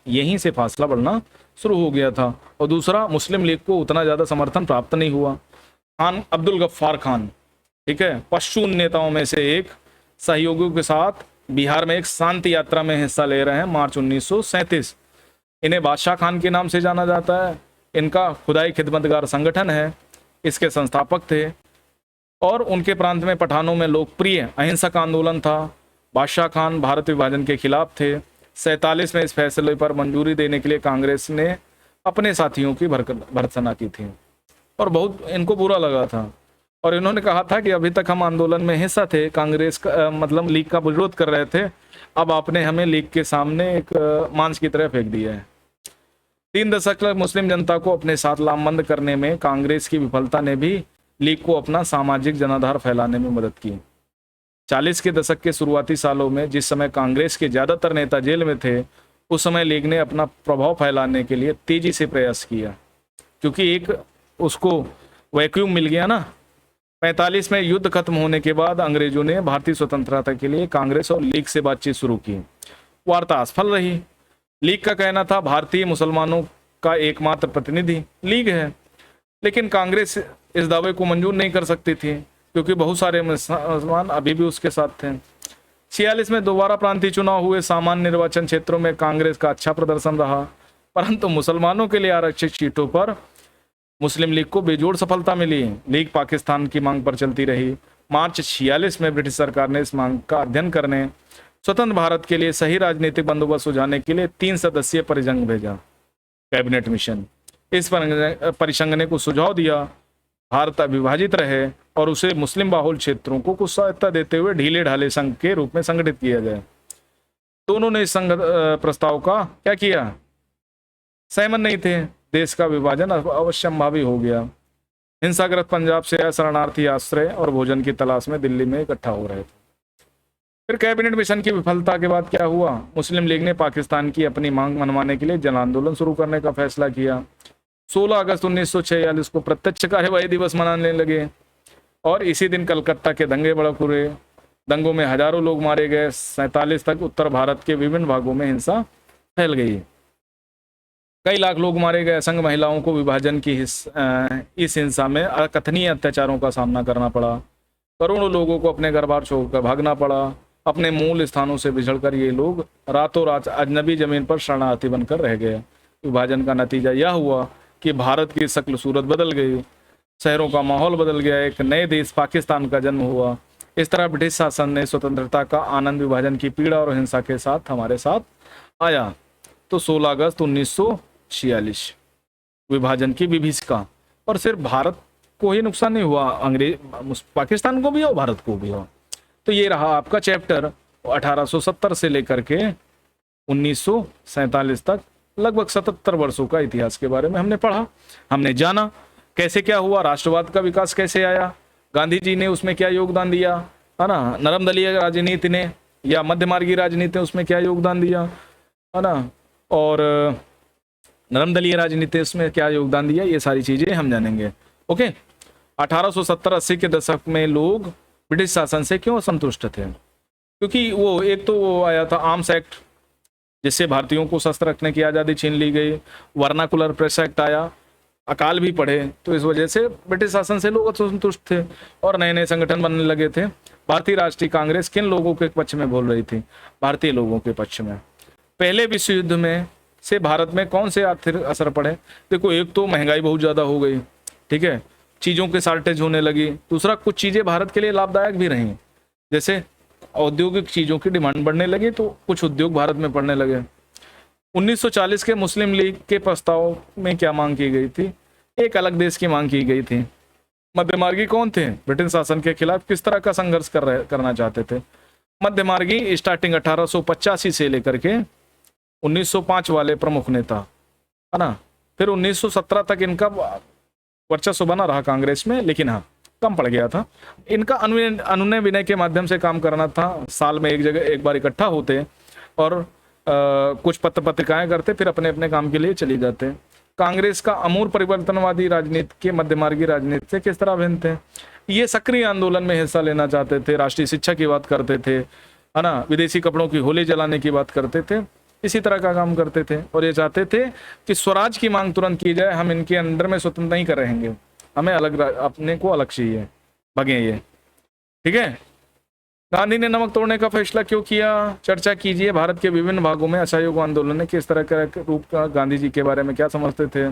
यहीं से फासला बढ़ना शुरू हो गया था। और दूसरा, मुस्लिम लीग को उतना ज्यादा समर्थन प्राप्त नहीं हुआ। खान अब्दुल गफ्फार खान, ठीक है, पश्तून नेताओं में से एक, सहयोगियों के साथ बिहार में एक शांति यात्रा में हिस्सा ले रहे हैं मार्च 1937। इन्हें बादशाह खान के नाम से जाना जाता है। इनका खुदाई खिदमतगार संगठन है, इसके संस्थापक थे। और उनके प्रांत में पठानों में लोकप्रिय अहिंसक आंदोलन था। बादशाह खान भारत विभाजन के खिलाफ थे। 47 में इस फैसले पर मंजूरी देने के लिए कांग्रेस ने अपने साथियों की भर्त्सना की थी और बहुत इनको बुरा लगा था। और इन्होंने कहा था कि अभी तक हम आंदोलन में हिस्सा थे, कांग्रेस का मतलब लीग का विरोध कर रहे थे, अब आपने हमें लीग के सामने एक मांस की तरह फेंक दिया है। 3 दशक तक मुस्लिम जनता को अपने साथ लामबंद करने में कांग्रेस की विफलता ने भी लीग को अपना सामाजिक जनाधार फैलाने में मदद की। 40 के दशक के शुरुआती सालों में, जिस समय कांग्रेस के ज्यादातर नेता जेल में थे, उस समय लीग ने अपना प्रभाव फैलाने के लिए तेजी से प्रयास किया, क्योंकि एक उसको वैक्यूम मिल गया ना। 45 में युद्ध खत्म होने के बाद अंग्रेजों ने भारतीय स्वतंत्रता के लिए कांग्रेस और लीग से बातचीत शुरू की। वार्ता असफल रही। लीग का कहना था भारतीय मुसलमानों का एकमात्र प्रतिनिधि लीग है, लेकिन कांग्रेस इस दावे को मंजूर नहीं कर सकती थी, क्योंकि बहुत सारे मुसलमान अभी भी उसके साथ थे। 46 में दोबारा प्रांतीय चुनाव हुए। सामान्य निर्वाचन क्षेत्रों में कांग्रेस का अच्छा प्रदर्शन रहा, परंतु मुसलमानों के लिए आरक्षित सीटों पर मुस्लिम लीग को बेजोड़ सफलता मिली। लीग पाकिस्तान की मांग पर चलती रही। मार्च 46 में ब्रिटिश सरकार ने इस मांग का अध्ययन करने, स्वतंत्र भारत के लिए सही राजनीतिक बंदोबस्त सुझाने के लिए 3 सदस्यीय परिसंघ भेजा, कैबिनेट मिशन। इस परिसंघ ने कुछ सुझाव दिया, भारत अविभाजित रहे और उसे मुस्लिम बाहुल क्षेत्रों को कुछ सहायता देते हुए ढीले ढाले संघ के रूप में संगठित किया जाए। दोनों ने इस संघ प्रस्ताव का क्या किया? सहमत नहीं थे। देश का विभाजन अवश्यंभावी हो गया। हिंसाग्रस्त पंजाब से शरणार्थी आश्रय और भोजन की तलाश में दिल्ली में इकट्ठा हो रहे थे। फिर कैबिनेट मिशन की विफलता के बाद क्या हुआ? मुस्लिम लीग ने पाकिस्तान की अपनी मांग मनवाने के लिए जन आंदोलन शुरू करने का फैसला किया। 16 अगस्त 1946 को प्रत्यक्ष कार्यवाही दिवस मनाने लगे और इसी दिन कलकत्ता के दंगे भड़क हुए। दंगों में हजारों लोग मारे गए। 47 तक उत्तर भारत के विभिन्न भागों में हिंसा फैल गई। कई लाख लोग मारे गए। संघ महिलाओं को विभाजन की इस हिंसा में अकथनीय अत्याचारों का सामना करना पड़ा। करोड़ों लोगों को अपने घर बार छोड़कर भागना पड़ा। अपने मूल स्थानों से बिछड़कर ये लोग रातों रात अजनबी जमीन पर शरणार्थी बनकर रह गए। विभाजन का नतीजा यह हुआ कि भारत की शक्ल सूरत बदल गई, शहरों का माहौल बदल गया, एक नए देश पाकिस्तान का जन्म हुआ। इस तरह ब्रिटिश शासन ने स्वतंत्रता का आनंद विभाजन की पीड़ा और हिंसा के साथ हमारे साथ आया। तो 16 अगस्त 1946 विभाजन की विभीषिका। और सिर्फ भारत को ही नुकसान नहीं हुआ, पाकिस्तान को भी हो, भारत को भी हो। तो ये रहा आपका चैप्टर 1870 से लेकर के 1947 तक, लगभग 77 वर्षों का इतिहास के बारे में हमने पढ़ा, हमने जाना कैसे क्या हुआ, राष्ट्रवाद का विकास कैसे आया, गांधी जी ने उसमें क्या योगदान दिया, है ना, नरमदलीय राजनीति ने या मध्यमार्गी राजनीति ने उसमें क्या योगदान दिया, है ना, और नरमदलीय राजनीति उसमें क्या योगदान दिया, ये सारी चीजें हम जानेंगे। ओके, 1870-80 के दशक में लोग ब्रिटिश शासन से क्यों असंतुष्ट थे? क्योंकि वो एक तो वो आया था आर्म्स एक्ट, जिससे भारतीयों को शस्त्र रखने की आज़ादी छीन ली गई, वर्नाकुलर प्रेस एक्ट आया, अकाल भी पड़े, तो इस वजह से ब्रिटिश शासन से लोग असंतुष्ट थे और नए नए संगठन बनने लगे थे। भारतीय राष्ट्रीय कांग्रेस किन लोगों के पक्ष में बोल रही थी? भारतीय लोगों के पक्ष में। पहले विश्व युद्ध में से भारत में कौन से आर्थिक असर पड़े? देखो, एक तो महंगाई बहुत ज़्यादा हो गई, ठीक है, चीज़ों की शॉर्टेज होने लगी। दूसरा, कुछ चीज़ें भारत के लिए लाभदायक भी रहीं, जैसे औद्योगिक चीज़ों की डिमांड बढ़ने लगी, तो कुछ उद्योग भारत में पड़ने लगे। 1940 के मुस्लिम लीग के प्रस्ताव में क्या मांग की गई थी? एक अलग देश की मांग की गई थी। मध्यमार्गी कौन थे? ब्रिटिश शासन के खिलाफ किस तरह का संघर्ष करना चाहते थे? मध्यमार्गी स्टार्टिंग 1885 से लेकर के 1905 वाले प्रमुख नेता, है ना। फिर 1917 तक इनका वर्चस्व बना रहा कांग्रेस में, लेकिन हाँ कम पड़ गया था। इनका अनुनय विनय के माध्यम से काम करना था। साल में एक जगह एक बार इकट्ठा होते और कुछ पत्र पत्रिकाएं करते, फिर अपने अपने काम के लिए चली जाते। कांग्रेस का अमूल परिवर्तनवादी राजनीति के मध्यमार्गी राजनीति से किस तरह भिन्न थे? ये सक्रिय आंदोलन में हिस्सा लेना चाहते थे, राष्ट्रीय शिक्षा की बात करते थे, है ना, विदेशी कपड़ों की होली जलाने की बात करते थे, इसी तरह का काम करते थे। और ये चाहते थे कि स्वराज की मांग तुरंत की जाए, हम इनके अंडर में स्वतंत्र नहीं कर रहेंगे, हमें अलग, अपने को अलग चाहिए, भगे ये, ठीक है। गांधी ने नमक तोड़ने का फैसला क्यों किया? चर्चा कीजिए। भारत के विभिन्न भागों में असहयोग आंदोलन ने किस तरह का रूप का, गांधी जी के बारे में क्या समझते थे?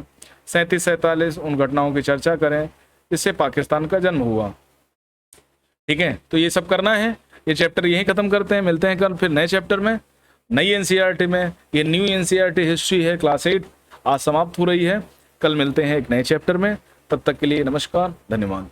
37-47 उन घटनाओं की चर्चा करें जिससे पाकिस्तान का जन्म हुआ, ठीक है। तो ये सब करना है। ये चैप्टर यहीं खत्म करते हैं, मिलते हैं कल फिर नए चैप्टर में, नई एनसीईआरटी में। ये न्यू एनसीईआरटी हिस्ट्री है, क्लास 8 आज समाप्त हो रही है। कल मिलते हैं एक नए चैप्टर में, तब तक के लिए नमस्कार, धन्यवाद।